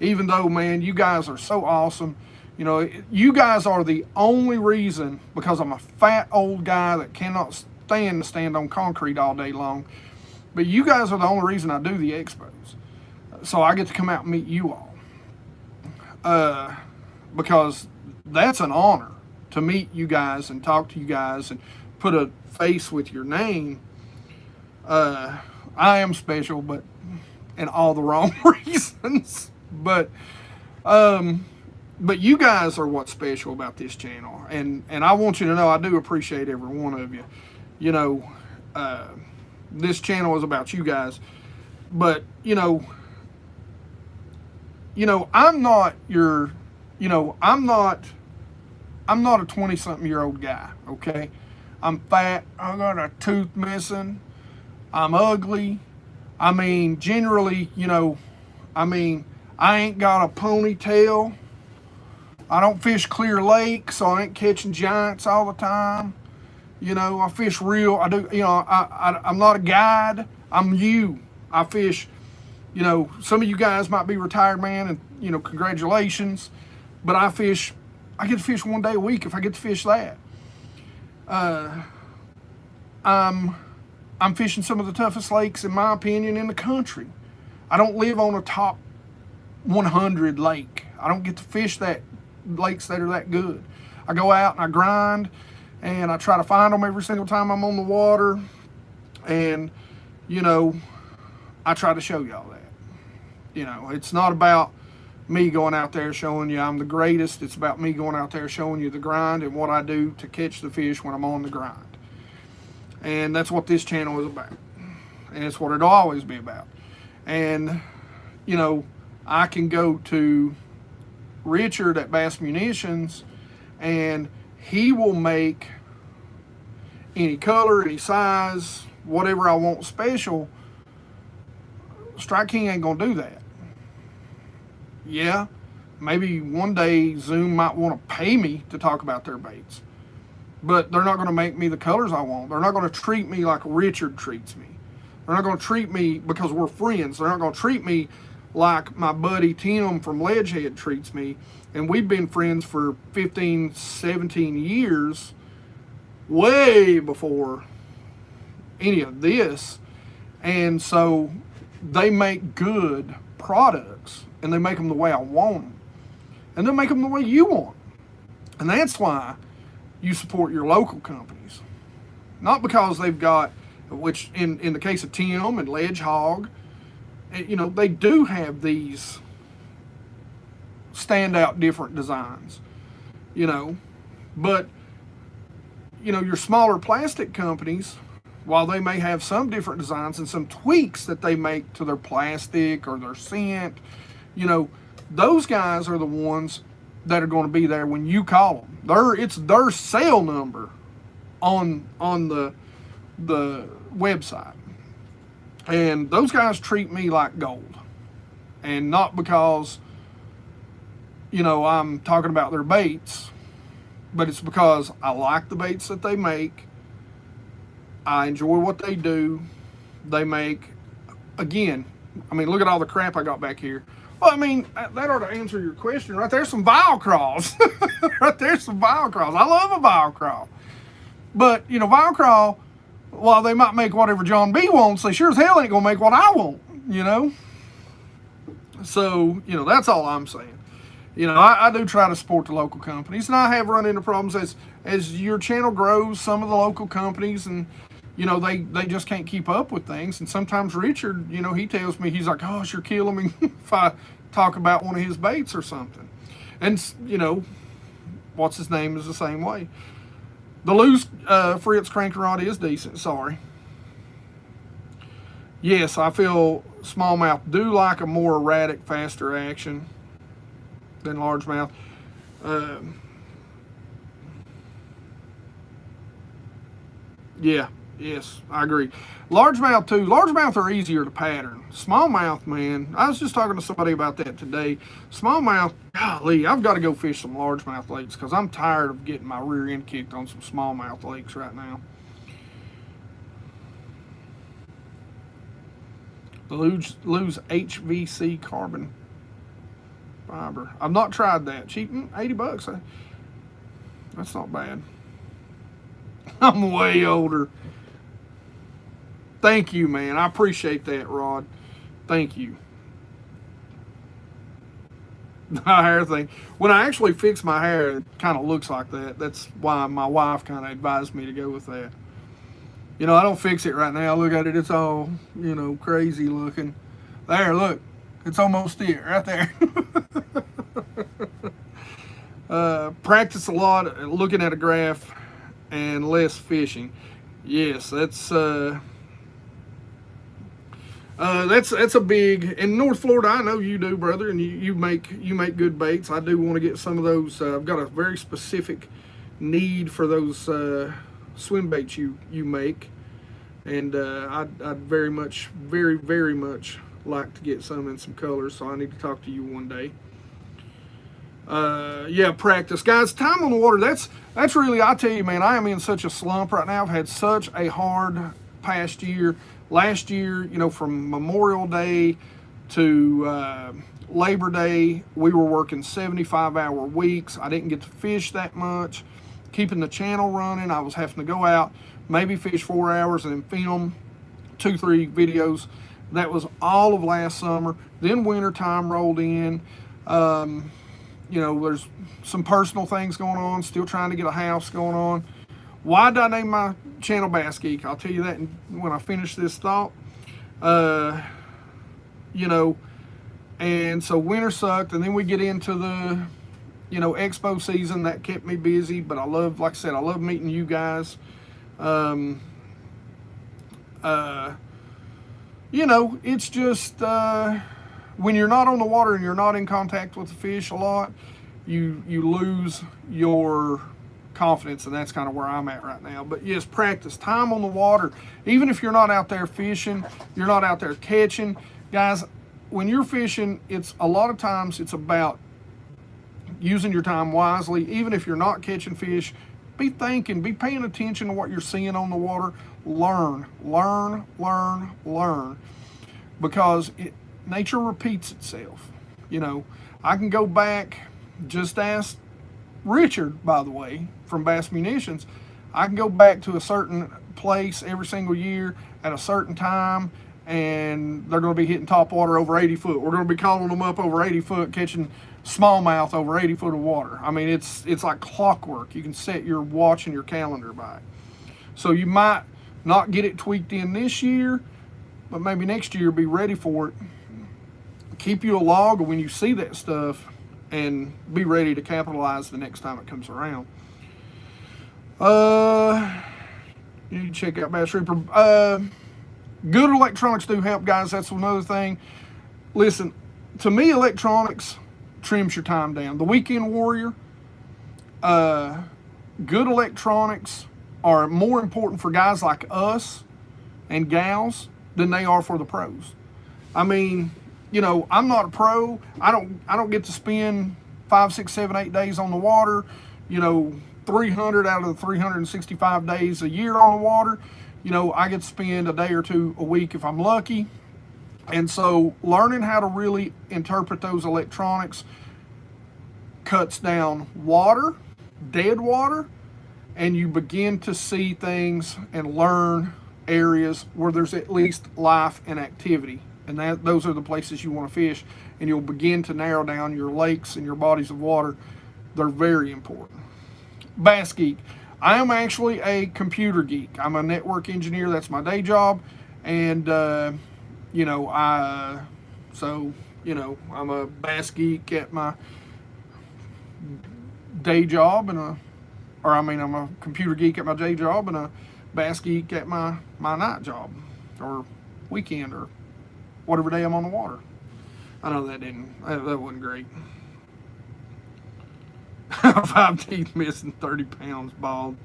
even though, man, you guys are so awesome. You know, you guys are the only reason, because I'm a fat old guy that cannot stand to stand on concrete all day long, but you guys are the only reason I do the expos. So I get to come out and meet you all. Because that's an honor to meet you guys and talk to you guys and put a face with your name. I am special, but in all the wrong reasons. But you guys are what's special about this channel, and I want you to know I do appreciate every one of you. You know, this channel is about you guys, but you know, I'm not your, you know, I'm not a 20-something-year-old guy. Okay, I'm fat. I got a tooth missing. I'm ugly. I mean, generally, you know, I mean, I ain't got a ponytail. I don't fish clear lakes, so I ain't catching giants all the time. You know, I fish real. I do. You know, I'm not a guide. I'm you. I fish. You know, some of you guys might be retired, man, and you know, congratulations. But I fish. I get to fish one day a week if I get to fish that. I'm fishing some of the toughest lakes, in my opinion, in the country. I don't live on a top 100 lake. I don't get to fish that lakes that are that good. I go out and I grind, and I try to find them every single time I'm on the water. And you know, I try to show y'all that. You know, it's not about me going out there showing you I'm the greatest. It's about me going out there showing you the grind and what I do to catch the fish when I'm on the grind. And that's what this channel is about. And it's what it'll always be about. And, you know, I can go to Richard at Bass Munitions and he will make any color, any size, whatever I want special. Strike King ain't gonna do that. Yeah, maybe one day Zoom might want to pay me to talk about their baits, but they're not going to make me the colors I want. They're not going to treat me like Richard treats me. They're not going to treat me because we're friends. They're not going to treat me like my buddy Tim from Ledgehead treats me. And we've been friends for 15, 17 years, way before any of this. And so they make good products. And they make them the way I want them. And they'll make them the way you want them. And that's why you support your local companies. Not because they've got, which in the case of Tim and Ledge Hog, you know, they do have these standout different designs, you know. But, you know, your smaller plastic companies, while they may have some different designs and some tweaks that they make to their plastic or their scent, you know, those guys are the ones that are going to be there when you call them. It's their cell number on the website. And those guys treat me like gold. And not because, you know, I'm talking about their baits, but it's because I like the baits that they make. I enjoy what they do. They make, again, I mean, look at all the crap I got back here. Well, I mean, that ought to answer your question. Right there's some vial crawls. Right there's some vial crawls. I love a vial crawl. But, you know, vial crawl, while they might make whatever John B wants, they sure as hell ain't gonna make what I want, you know? So, you know, that's all I'm saying. You know, I do try to support the local companies, and I have run into problems as your channel grows, some of the local companies, and, you know, they just can't keep up with things. And sometimes Richard, you know, he tells me, he's like, gosh, you're killing me if I talk about one of his baits or something. And, you know, what's his name is the same way. The loose Fritz crank rod is decent, sorry. Yes, I feel smallmouth do like a more erratic, faster action than largemouth. Yeah. Yes, I agree. Largemouth too. Largemouth are easier to pattern. Smallmouth, man, I was just talking to somebody about that today. Smallmouth, golly, I've got to go fish some largemouth lakes because I'm tired of getting my rear end kicked on some smallmouth lakes right now. The lose HVC carbon fiber. I've not tried that. Cheap, $80. That's not bad. I'm way older. Thank you, man. I appreciate that, Rod. Thank you. My hair thing. When I actually fix my hair, it kind of looks like that. That's why my wife kind of advised me to go with that. You know, I don't fix it right now. Look at it. It's all, you know, crazy looking. There, look. It's almost it right there. Practice a lot looking at a graph and less fishing. Yes, that's a big, in North Florida, I know you do, brother, and you make good baits. I do want to get some of those. I've got a very specific need for those swim baits you make, and I'd very much like to get some in some colors, so I need to talk to you one day. Yeah, practice, guys. Time on the water, that's really, I tell you, man, I am in such a slump right now. I've had such a hard past year. Last year, you know, from Memorial Day to Labor Day, we were working 75-hour weeks. I didn't get to fish that much. Keeping the channel running, I was having to go out, maybe fish 4 hours and then film 2-3 videos. That was all of last summer. Then winter time rolled in. You know, there's some personal things going on, still trying to get a house going on. Why did I name my channel BassGeek? I'll tell you that when I finish this thought. You know, and so winter sucked, and then we get into the, you know, expo season. That kept me busy, but I love, like I said, I love meeting you guys. You know, it's just, when you're not on the water and you're not in contact with the fish a lot, you lose your confidence, and that's kind of where I'm at right now. But yes, practice, time on the water. Even if you're not out there fishing, you're not out there catching, guys, when you're fishing, it's a lot of times it's about using your time wisely. Even if you're not catching fish, be thinking, be paying attention to what you're seeing on the water. Learn, because nature repeats itself. You know, I can go back, just ask Richard, by the way, from Bass Munitions. I can go back to a certain place every single year at a certain time, and they're going to be hitting top water over 80 foot. We're going to be calling them up over 80 foot, catching smallmouth over 80 foot of water. I mean, it's like clockwork. You can set your watch and your calendar by it. So you might not get it tweaked in this year, but maybe next year be ready for it. Keep you a log of when you see that stuff, and be ready to capitalize the next time it comes around. You need to check out Bass Reaper. Good electronics do help, guys. That's another thing. Listen, to me, electronics trims your time down. The weekend warrior, good electronics are more important for guys like us and gals than they are for the pros. I mean, you know, I'm not a pro. I don't get to spend 5, 6, 7, 8 days on the water. You know, 300 out of the 365 days a year on the water. You know, I get to spend a day or two a week if I'm lucky. And so learning how to really interpret those electronics cuts down water, dead water, and you begin to see things and learn areas where there's at least life and activity. And those are the places you want to fish, and you'll begin to narrow down your lakes and your bodies of water. They're very important. BassGeek. I am actually a computer geek. I'm a network engineer. That's my day job. And, you know, I'm a bass geek at my day job, and I'm a computer geek at my day job, and a bass geek at my night job, or weekend, or whatever day I'm on the water. I know that wasn't great. 5 teeth missing, 30 pounds bald.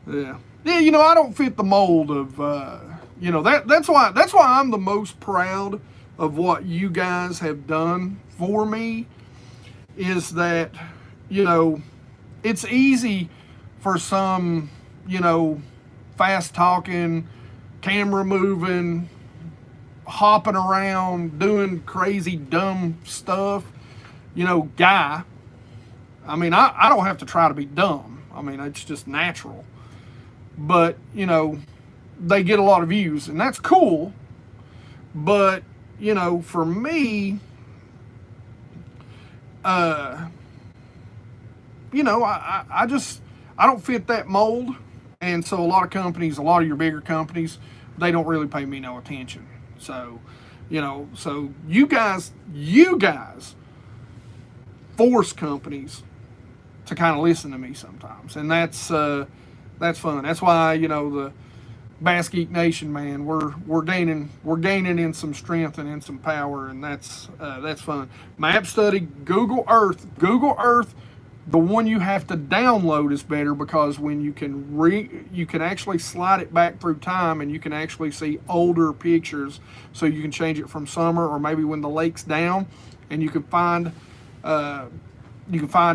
Yeah, you know, I don't fit the mold of, you know, that's why I'm the most proud of what you guys have done for me, is that, you know, it's easy for some, you know, fast talking, camera moving, hopping around, doing crazy dumb stuff, you know, guy. I mean, I don't have to try to be dumb. I mean, it's just natural. But, you know, they get a lot of views, and that's cool. But, you know, for me, you know, I don't fit that mold. And so a lot of companies, a lot of your bigger companies, they don't really pay me no attention. So, you know, so you guys force companies to kind of listen to me sometimes, and that's fun. That's why, you know, the Bass Geek Nation, man, we're gaining in some strength and in some power, and that's fun. Map study, Google Earth, the one you have to download is better, because when you can actually slide it back through time, and you can actually see older pictures, so you can change it from summer, or maybe when the lake's down, and you can find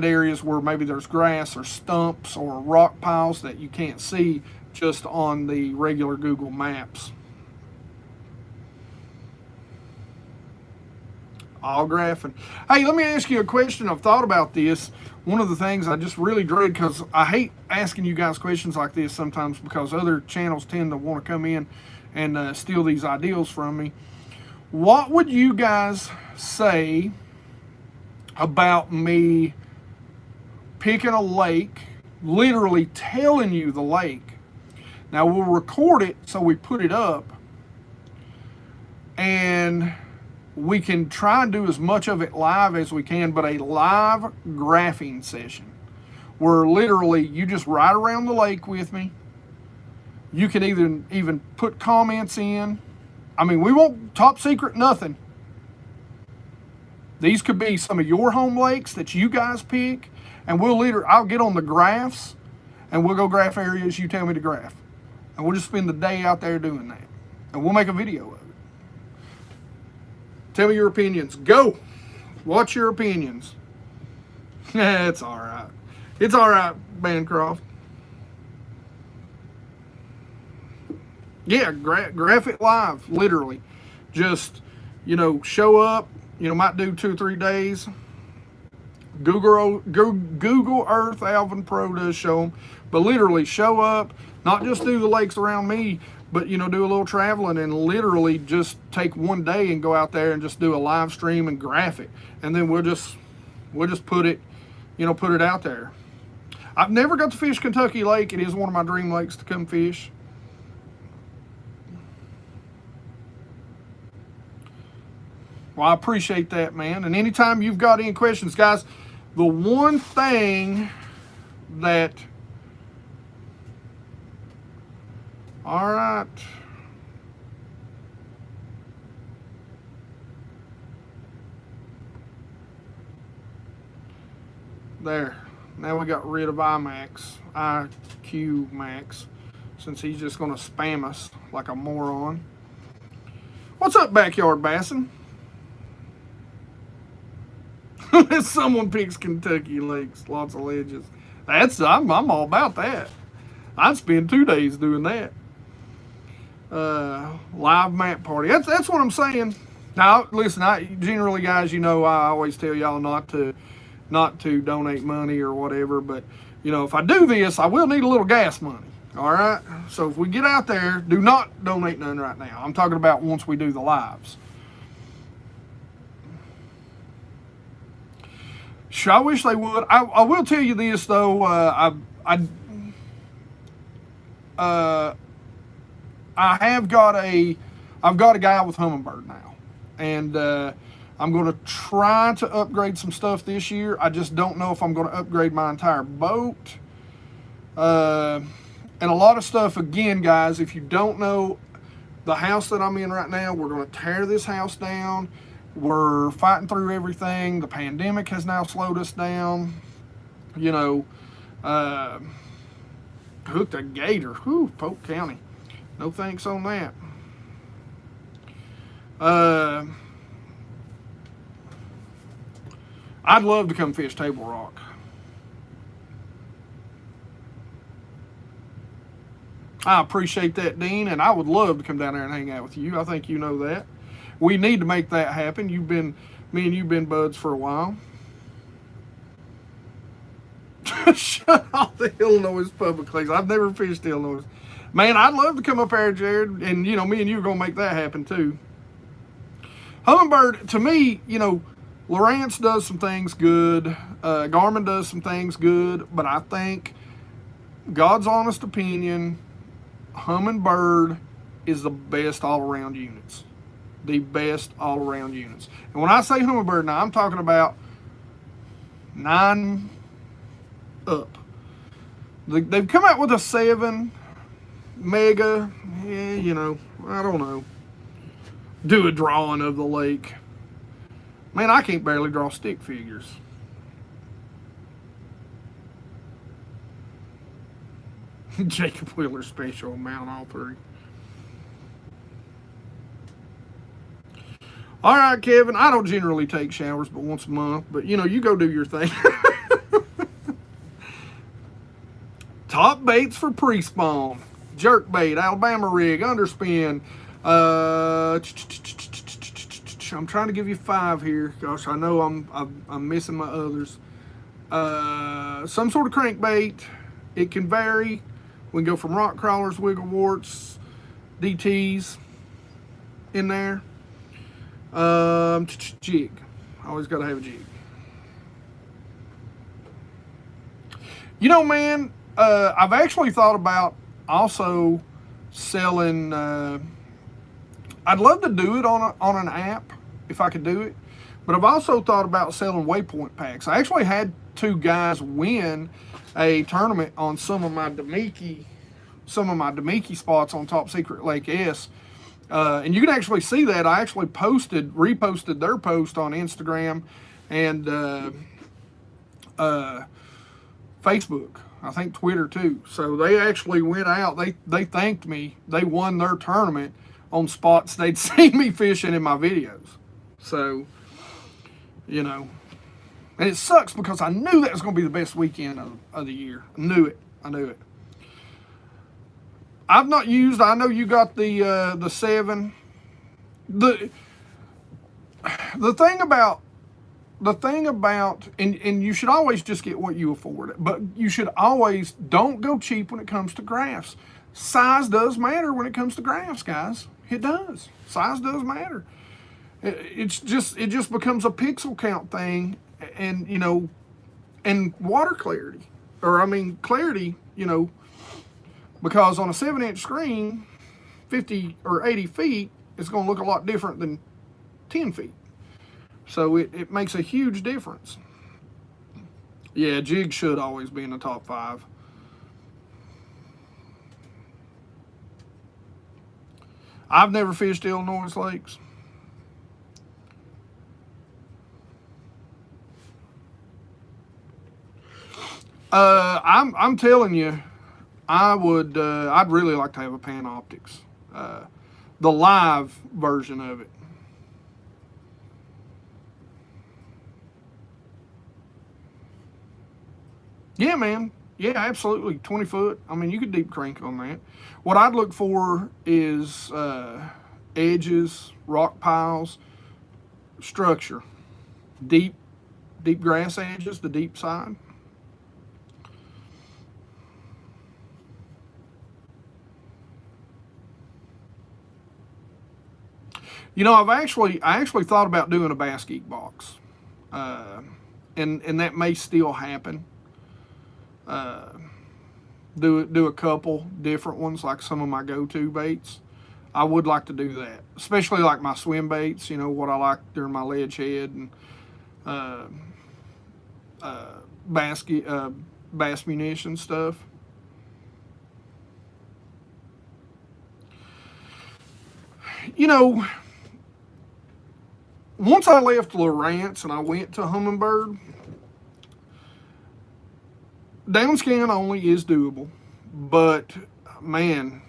areas where maybe there's grass or stumps or rock piles that you can't see just on the regular Google Maps. All graphing. Hey, let me ask you a question. I've thought about this. One of the things I just really dread, because I hate asking you guys questions like this sometimes, because other channels tend to want to come in and steal these ideals from me. What would you guys say about me picking a lake, literally telling you the lake? Now, we'll record it, so we put it up, and we can try and do as much of it live as we can, but a live graphing session where literally you just ride around the lake with me. You can even put comments in. I mean, we won't top secret nothing. These could be some of your home lakes that you guys pick, and I'll get on the graphs and we'll go graph areas you tell me to graph. And we'll just spend the day out there doing that. And we'll make a video of it. Tell me your opinions. Go. What's your opinions? It's all right. It's all right, Bancroft. Yeah, graph it live, literally. Just, show up. Might do 2 or 3 days. Google Earth, Alvin Pro does show them. But literally show up, not just do the lakes around me, but, do a little traveling and literally just take one day and go out there and just do a live stream and graph it. And then we'll just put it, put it out there. I've never got to fish Kentucky Lake. It is one of my dream lakes to come fish. Well, I appreciate that, man. And anytime you've got any questions, guys, the one thing that... All right. There. Now we got rid of IQ Max, since he's just going to spam us like a moron. What's up, Backyard Bassin? Unless someone picks Kentucky Lakes, lots of ledges. I'm all about that. I'd spend 2 days doing that. Live map party. That's what I'm saying. Now, listen, generally, guys, I always tell y'all not to donate money or whatever, but if I do this, I will need a little gas money. All right. So if we get out there, do not donate none right now. I'm talking about once we do the lives. I wish they would. I will tell you this though. I've got a guy with Humminbird now, and I'm going to try to upgrade some stuff this year. I just don't know if I'm going to upgrade my entire boat. And a lot of stuff, again, guys, if you don't know, the house that I'm in right now, we're going to tear this house down. We're fighting through everything. The pandemic has now slowed us down. Hooked a gator. Whew, Polk County. No thanks on that. I'd love to come fish Table Rock. I appreciate that, Dean, and I would love to come down there and hang out with you. I think you know that. We need to make that happen. Me and you've been buds for a while. Shut off the Illinois public lakes. I've never fished Illinois. Man, I'd love to come up there, Jared, and me and you are gonna make that happen too. Humminbird, to me, Lowrance does some things good. Garmin does some things good, but I think, God's honest opinion, Humminbird is the best all-around units. The best all-around units. And when I say Humminbird now, I'm talking about 9 up. They've come out with a 7 Mega. Yeah, I don't know. Do a drawing of the lake. Man, I can't barely draw stick figures. Jacob Wheeler special amount, all 3. All right, Kevin, I don't generally take showers but once a month, but you go do your thing. Top baits for pre-spawn. Jerkbait, Alabama rig, underspin. I'm trying to give you 5 here. Gosh, I know I'm missing my others. Some sort of crankbait. It can vary. We can go from rock crawlers, wiggle warts, DTs in there. Jig. Always got to have a jig. Man, I've actually thought about also selling, I I'd love to do it on an app if I could do it, but I've also thought about selling waypoint packs. I actually had 2 guys win a tournament on some of my Damiki spots on Top Secret Lake S. And you can actually see that. I actually reposted their post on Instagram and Facebook. I think Twitter too. So they actually went out. They thanked me. They won their tournament on spots they'd seen me fishing in my videos. So, you know, and it sucks because I knew that was going to be the best weekend of the year. I knew it. I've not used, I know you got the 7. The thing about, and you should always just get what you afford, but you should always, don't go cheap when it comes to graphs. Size does matter when it comes to graphs, guys. It does. Size does matter. It just becomes a pixel count thing, and, you know, and water clarity, clarity, you know, because on a 7-inch screen, 50 or 80 feet, it's going to look a lot different than 10 feet. So it makes a huge difference. Yeah, jig should always be in the top 5. I've never fished Illinois lakes. I'm telling you, I'd really like to have a Panoptix, the live version of it. Yeah, man. Yeah, absolutely. 20 foot. I mean, you could deep crank on that. What I'd look for is edges, rock piles, structure, deep grass edges, the deep side. You know, I actually thought about doing a BassGeek box, and that may still happen. Do a couple different ones, like some of my go-to baits. I would like to do that, especially like my swim baits. You know what I like during my ledge head and bass munition stuff. You know, once I left Lawrence and I went to Humminbird, downscan only is doable, but man,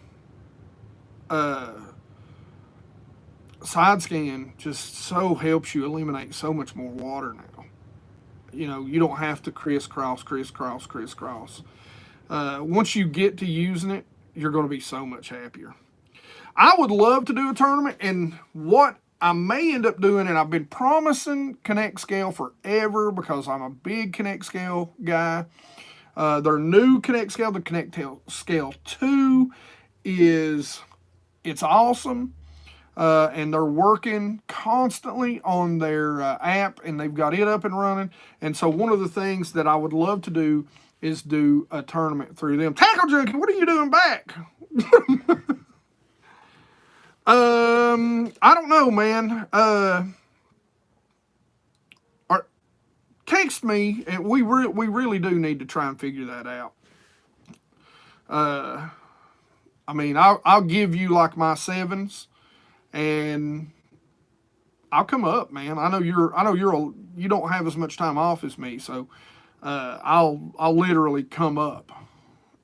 side scan just so helps you eliminate so much more water now. You know, you don't have to crisscross. Once you get to using it, you're going to be so much happier. I would love to do a tournament, and what I may end up doing, and I've been promising Connect Scale forever because I'm a big Connect Scale guy. Their new Connect Scale, the Connect Scale 2, it's awesome. And they're working constantly on their app, and they've got it up and running. And so one of the things that I would love to do is do a tournament through them. Tackle Junkie, what are you doing back? I don't know, man. Text me, and we really do need to try and figure that out. I mean, I'll give you like my 7s, and I'll come up, man. I know you don't have as much time off as me, so I'll literally come up,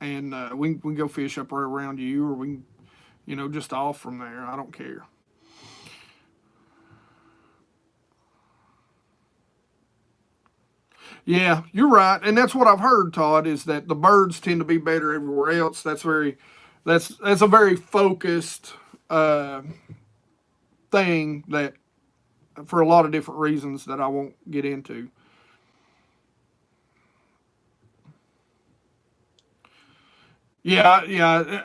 and we can go fish up right around you, or we can, you know, just off from there. I don't care. Yeah, you're right, and that's what I've heard, Todd, is that the birds tend to be better everywhere else. That's a very focused thing that, for a lot of different reasons that I won't get into. Yeah,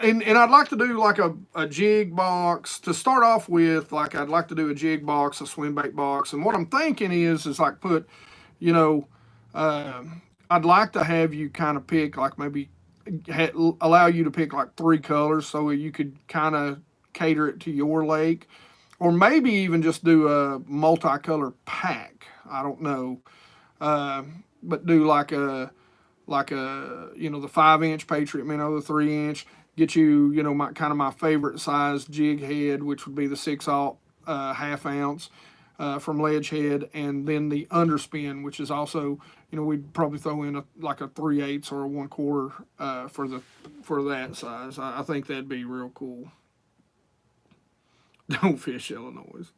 and I'd like to do like a jig box to start off with. Like, I'd like to do a jig box, a swim bait box, and what I'm thinking is like put, you know, I'd like to have you kind of pick, like, maybe allow you to pick like 3 colors so you could kind of cater it to your lake. or maybe even just do a multicolor pack. I don't know. But do like a, you know, the 5-inch Patriot Minnow, the 3-inch, get you, you know, kind of my favorite size jig head, which would be the 6/0 1/2 ounce from Ledge Head, and then the underspin, which is also, you know, we'd probably throw in like a 3/8 or a 1/4 for that size. I think that'd be real cool. Don't fish Illinois.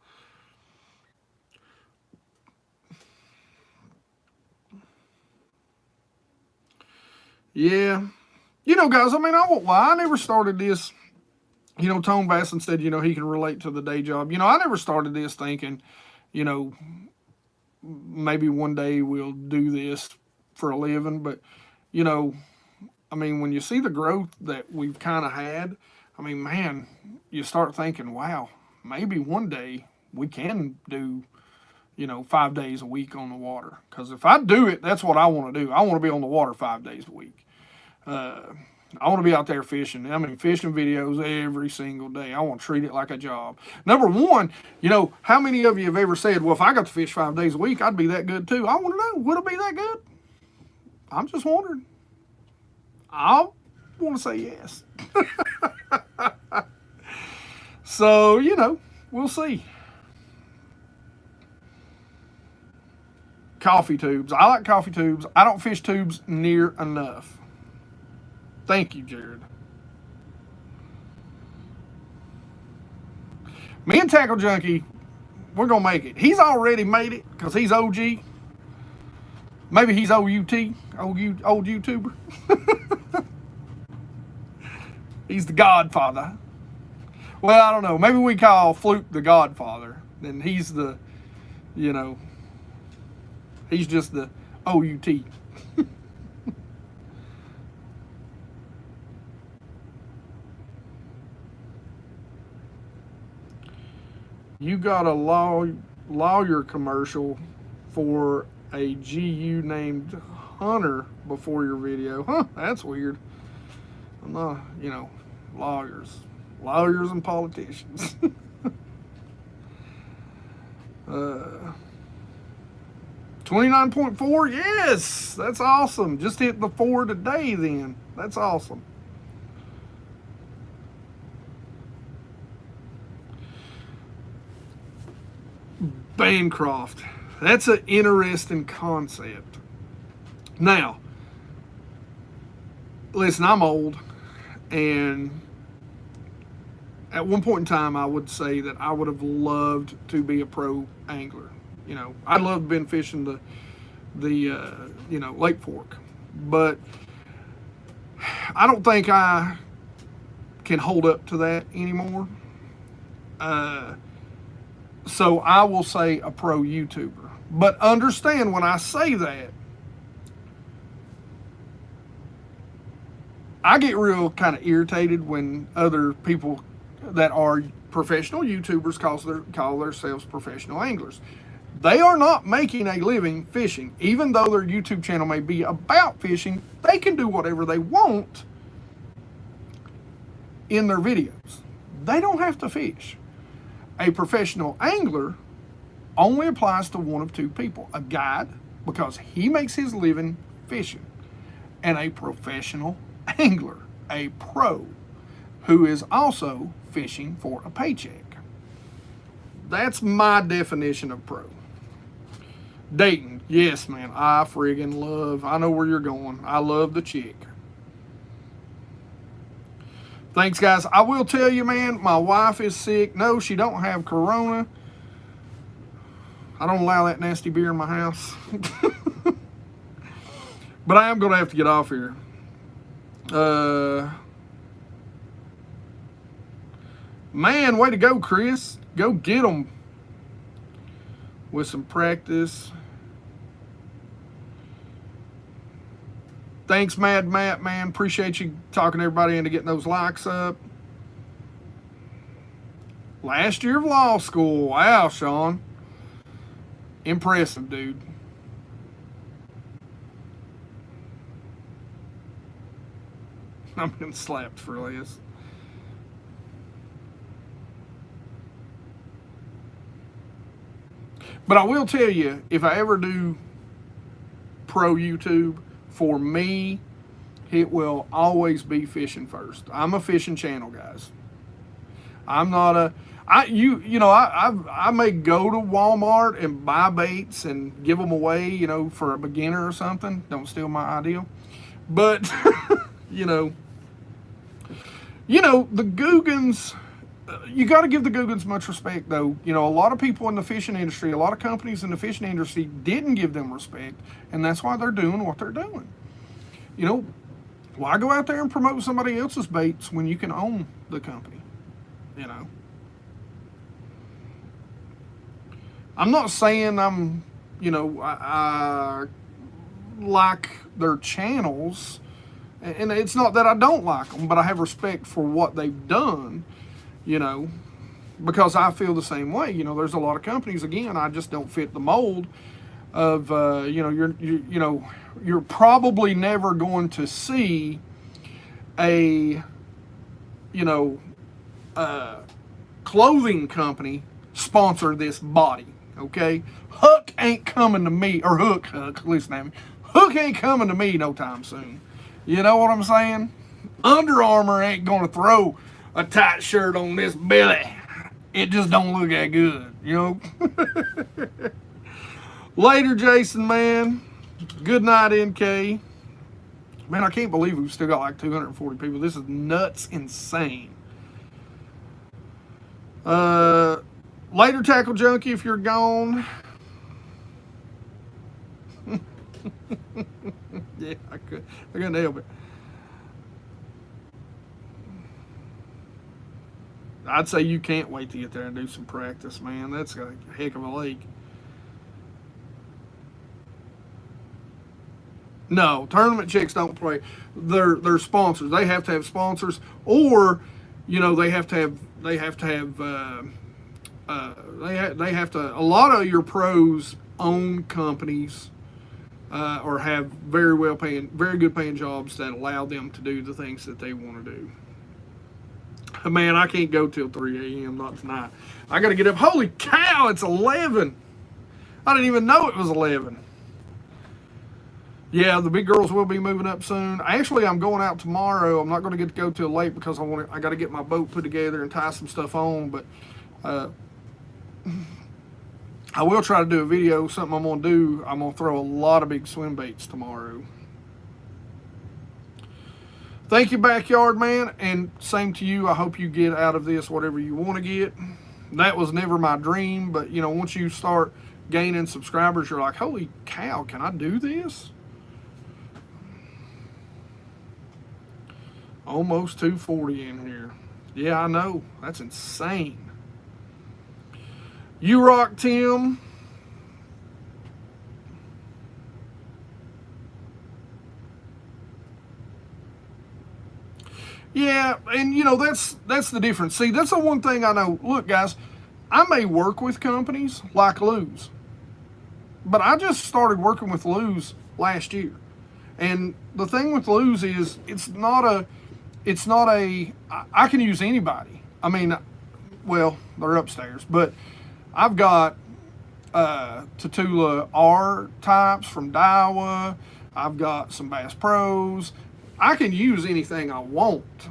Yeah. You know, guys, I mean, I won't lie. I never started this. You know, Tone Basson said, you know, he can relate to the day job. You know, I never started this thinking, you know, maybe one day we'll do this for a living. But, you know, I mean, when you see the growth that we've kind of had, I mean, man, you start thinking, wow, maybe one day we can do, you know, 5 days a week on the water. Because if I do it, that's what I want to do. I want to be on the water 5 days a week. I want to be out there fishing. I mean, fishing videos every single day. I want to treat it like a job. Number one, you know, how many of you have ever said, well, if I got to fish 5 days a week, I'd be that good too? I want to know, would it be that good? I'm just wondering. I want to say yes. So, you know, we'll see. Coffee tubes. I like coffee tubes. I don't fish tubes near enough. Thank you, Jared. Me and Tackle Junkie, we're going to make it. He's already made it because he's OG. Maybe he's OUT, old YouTuber. He's the Godfather. Well, I don't know. Maybe we call Fluke the Godfather. Then he's the, you know, he's just the OUT. You got a lawyer commercial for a GU named Hunter before your video. Huh, that's weird. I'm not, you know, lawyers and politicians. 29.4, yes, that's awesome. Just hit the 4 today then. That's awesome. Bancroft. That's an interesting concept. Now, listen, I'm old, and at one point in time, I would say that I would have loved to be a pro angler. You know, I'd love to have been fishing the you know, Lake Fork, but I don't think I can hold up to that anymore. So I will say a pro YouTuber. But understand when I say that, I get real kind of irritated when other people that are professional YouTubers call themselves professional anglers. They are not making a living fishing. Even though their YouTube channel may be about fishing, they can do whatever they want in their videos. They don't have to fish. A professional angler only applies to one of two people: a guide, because he makes his living fishing, and a professional angler, a pro, who is also fishing for a paycheck. That's my definition of pro. Dating, yes, man, I friggin' love, I know where you're going. I love the chick. Thanks, guys. I will tell you, man, my wife is sick. No, she don't have corona. I don't allow that nasty beer in my house. But I am going to have to get off here. Man, way to go, Chris. Go get them with some practice. Thanks, Mad Matt, man. Appreciate you talking everybody into getting those likes up. Last year of law school. Wow, Sean. Impressive, dude. I'm getting slapped for this. But I will tell you, if I ever do pro YouTube, for me, it will always be fishing first. I'm a fishing channel, guys. I'm not a, I may go to Walmart and buy baits and give them away, you know, for a beginner or something. Don't steal my idea. But, you know, the Googans, you got to give the Googans much respect, though. You know, a lot of people in the fishing industry, a lot of companies in the fishing industry didn't give them respect, and that's why they're doing what they're doing. You know, why go out there and promote somebody else's baits when you can own the company? You know, I'm not saying I'm, you know, I like their channels, and it's not that I don't like them, but I have respect for what they've done, you know, because I feel the same way. You know, there's a lot of companies, again, I just don't fit the mold of, you know, you're probably never going to see a, you know, clothing company sponsor this body, okay? Hook ain't coming to me, or Hook, listen to me. Hook ain't coming to me no time soon. You know what I'm saying? Under Armour ain't gonna throw a tight shirt on this belly. It just don't look that good, you know? Later, Jason, man. Good night, NK. Man, I can't believe we've still got like 240 people. This is nuts insane. Later, Tackle Junkie, if you're gone. Yeah, I couldn't help it. I'd say you can't wait to get there and do some practice, man. That's a heck of a lake. No, tournament chicks don't play. They're sponsors. They have to have sponsors, or, you know, they have to have. A lot of your pros own companies, or have very good paying jobs that allow them to do the things that they want to do. Man, I can't go till 3 a.m. Not tonight. I got to get up. Holy cow, it's 11. I didn't even know it was 11. Yeah, the big girls will be moving up soon. Actually, I'm going out tomorrow. I'm not going to get to go till late because I got to get my boat put together and tie some stuff on. But I will try to do a video. Something I'm going to do. I'm going to throw a lot of big swim baits tomorrow. Thank you, Backyard Man, and same to you. I hope you get out of this whatever you want to get. That was never my dream, but, you know, once you start gaining subscribers, you're like, holy cow, can I do this? Almost 240 in here. Yeah, I know. That's insane. You rock, Tim. Yeah, and you know, that's the difference. See, that's the one thing I know. Look, guys, I may work with companies like Lou's, but I just started working with Lou's last year. And the thing with Lou's is it's not a I can use anybody. I mean, well, they're upstairs, but I've got Tatula R types from Daiwa. I've got some Bass Pros. I can use anything I want.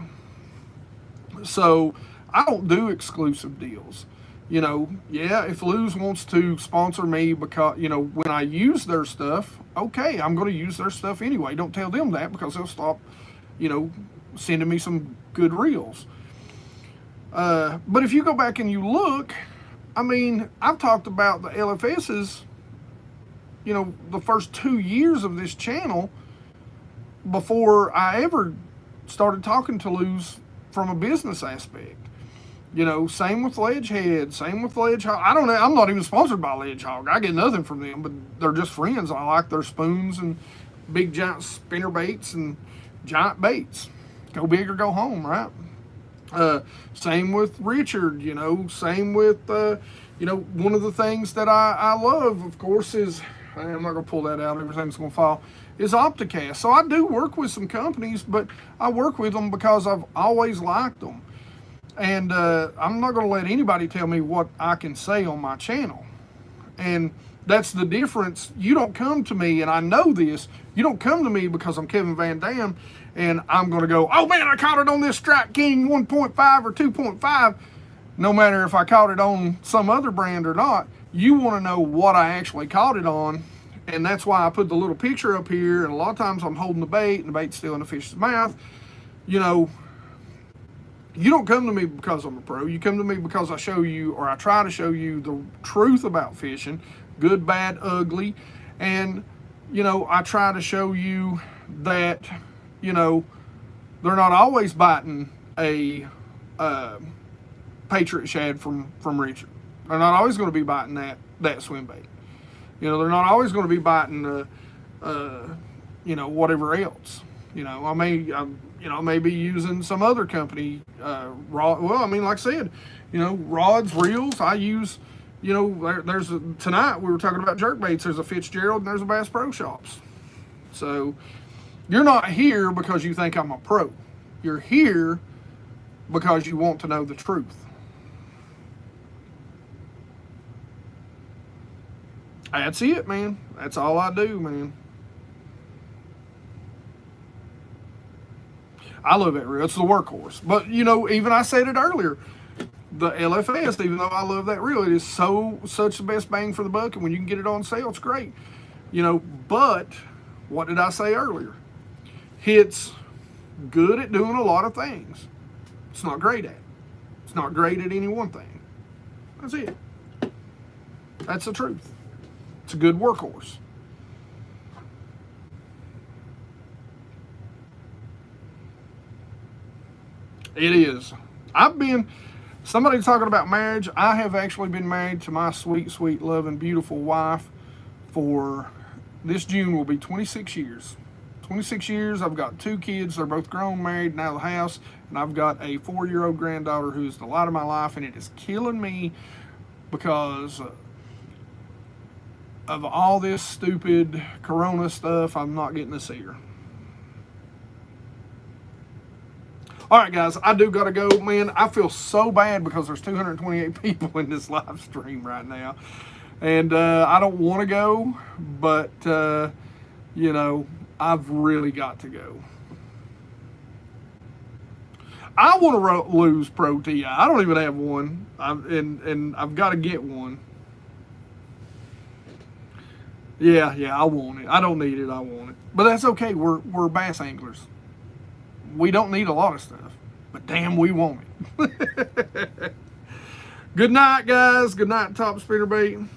So I don't do exclusive deals. You know, yeah, if Lou's wants to sponsor me because, you know, when I use their stuff, okay, I'm going to use their stuff anyway. Don't tell them that because they'll stop, you know, sending me some good reels. But if you go back and you look, I mean, I've talked about the LFSs, you know, the first 2 years of this channel before I ever started talking to Lou's from a business aspect. You know, same with Ledgehead, same with Ledgehog. I don't know, I'm not even sponsored by Ledgehog. I get nothing from them, but they're just friends. I like their spoons and big giant spinner baits and giant baits. Go big or go home, right? Same with Richard, you know, same with, you know, one of the things that I love, of course, is, I'm not going to pull that out, everything's going to fall, is Opticast. So I do work with some companies, but I work with them because I've always liked them. And I'm not going to let anybody tell me what I can say on my channel. And that's the difference. You don't come to me, and I know this, you don't come to me because I'm Kevin Van Dam and I'm going to go, oh man, I caught it on this Strike King 1.5 or 2.5, no matter if I caught it on some other brand or not. You want to know what I actually caught it on, and that's why I put the little picture up here, and a lot of times I'm holding the bait, and the bait's still in the fish's mouth. You know, you don't come to me because I'm a pro. You come to me because I show you, or I try to show you, the truth about fishing, good, bad, ugly. And, you know, I try to show you that, you know, they're not always biting a Patriot shad from Richard. They're not always going to be biting that swim bait. You know, they're not always going to be biting, you know, whatever else. You know, I may be using some other company rod. Well, I mean, like I said, you know, rods, reels. I use, you know, tonight we were talking about jerkbaits. There's a Fitzgerald and there's a Bass Pro Shops. So you're not here because you think I'm a pro. You're here because you want to know the truth. That's it, man. That's all I do, man. I love that reel. It's the workhorse. But, you know, even I said it earlier, the LFS, even though I love that reel, it is such the best bang for the buck, and when you can get it on sale, it's great. You know, but what did I say earlier? It's good at doing a lot of things. It's not great at it. It's not great at any one thing. That's it. That's the truth. It's a good workhorse. It is. Somebody talking about marriage, I have actually been married to my sweet, sweet, loving, beautiful wife for, this June will be 26 years. 26 years, I've got 2 kids, they're both grown, married, and out of the house, and I've got a 4-year-old granddaughter who's the light of my life, and it is killing me because of all this stupid corona stuff. I'm not getting to see her. All right, guys, I do got to go. Man, I feel so bad because there's 228 people in this live stream right now. And I don't want to go, but, you know, I've really got to go. I want to lose Pro TI. I don't even have one, and I've got to get one. Yeah, I want it. I don't need it, I want it. But that's okay, we're bass anglers. We don't need a lot of stuff, but damn, we want it. Good night, guys. Good night, Top Spinnerbait.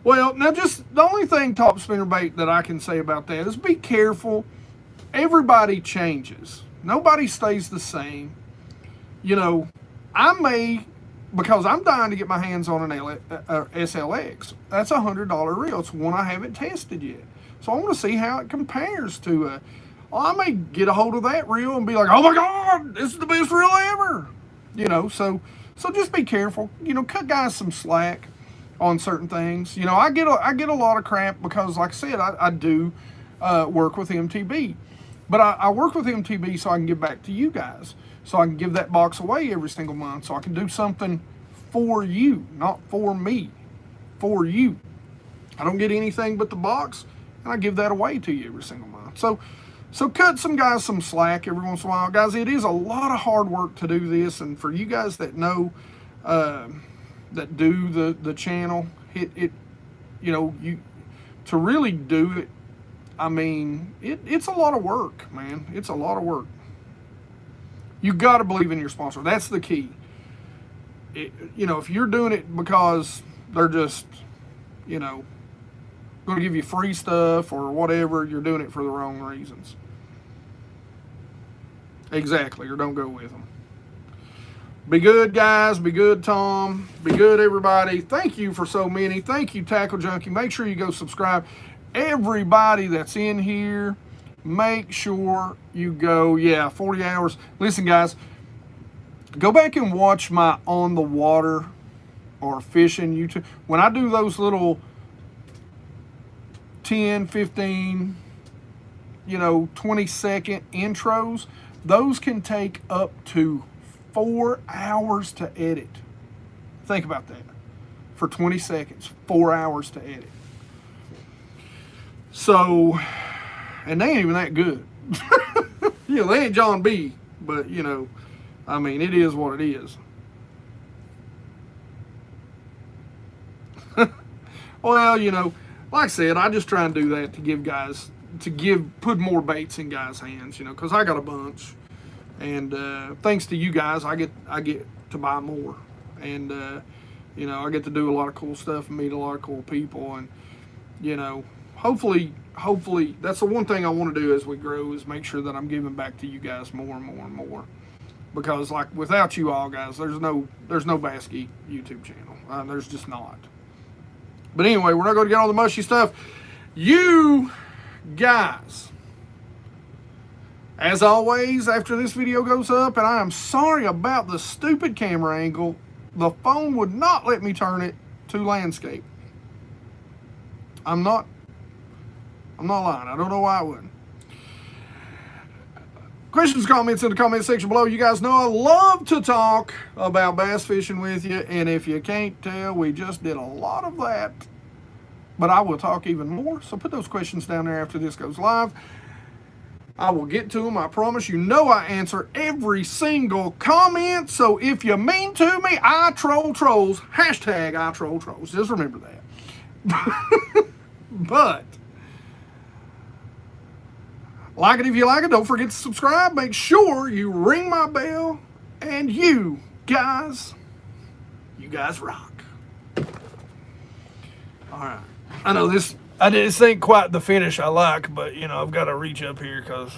Well, now just the only thing, Top Spinnerbait, that I can say about that is be careful. Everybody changes. Nobody stays the same. You know, I may, because I'm dying to get my hands on an SLX. That's a $100 reel. It's one I haven't tested yet. So I want to see how it compares to I may get a hold of that reel and be like, oh my God, this is the best reel ever. You know, so just be careful. You know, cut guys some slack on certain things. You know, I get a lot of crap because, like I said, I do work with MTB. But I work with MTB so I can give back to you guys. So I can give that box away every single month. So I can do something for you, not for me, for you. I don't get anything but the box, and I give that away to you every single month. So cut some guys some slack every once in a while. Guys, it is a lot of hard work to do this, and for you guys that know, that do the channel, it you know, to really do it, I mean, it's a lot of work, man. It's a lot of work. You got to believe in your sponsor. That's the key. You know, if you're doing it because they're just, you know, going to give you free stuff or whatever, you're doing it for the wrong reasons. Exactly, or don't go with them. Be good, guys. Be good, Tom. Be good, everybody. Thank you for so many. Thank you, Tackle Junkie. Make sure you go subscribe. Everybody that's in here, make sure you go, 40 hours. Listen, guys, go back and watch my on the water or fishing YouTube. When I do those little 10, 15, 20-second intros, Those can take up to 4 hours to edit. Think about that. For 20 seconds, 4 hours to edit. So, and they ain't even that good. You know, they ain't John B, but you know, I mean, it is what it is. Well, you know, like I said, I just try and do that to give guys, put more baits in guys' hands, you know, because I got a bunch. And thanks to you guys, I get to buy more. And, you know, I get to do a lot of cool stuff and meet a lot of cool people. And, you know, hopefully, that's the one thing I want to do as we grow is make sure that I'm giving back to you guys more and more and more. Because, like, without you all guys, there's no BassGeek YouTube channel. There's just not. But anyway, we're not going to get on the mushy stuff. You guys, as always, after this video goes up, and I am sorry about the stupid camera angle, the phone would not let me turn it to landscape. I'm not lying. I don't know why I wouldn't. Questions, comments in the comment section below. You guys know I love to talk about bass fishing with you, and if you can't tell, we just did a lot of that. But I will talk even more, so put those questions down there after this goes live. I will get to them, I promise. You know I answer every single comment, so if you mean to me, I troll trolls. Hashtag I troll trolls. Just remember that. But like it if you like it. Don't forget to subscribe. Make sure you ring my bell. And you guys rock. All right. I know this ain't quite the finish I like, but, you know, I've got to reach up here because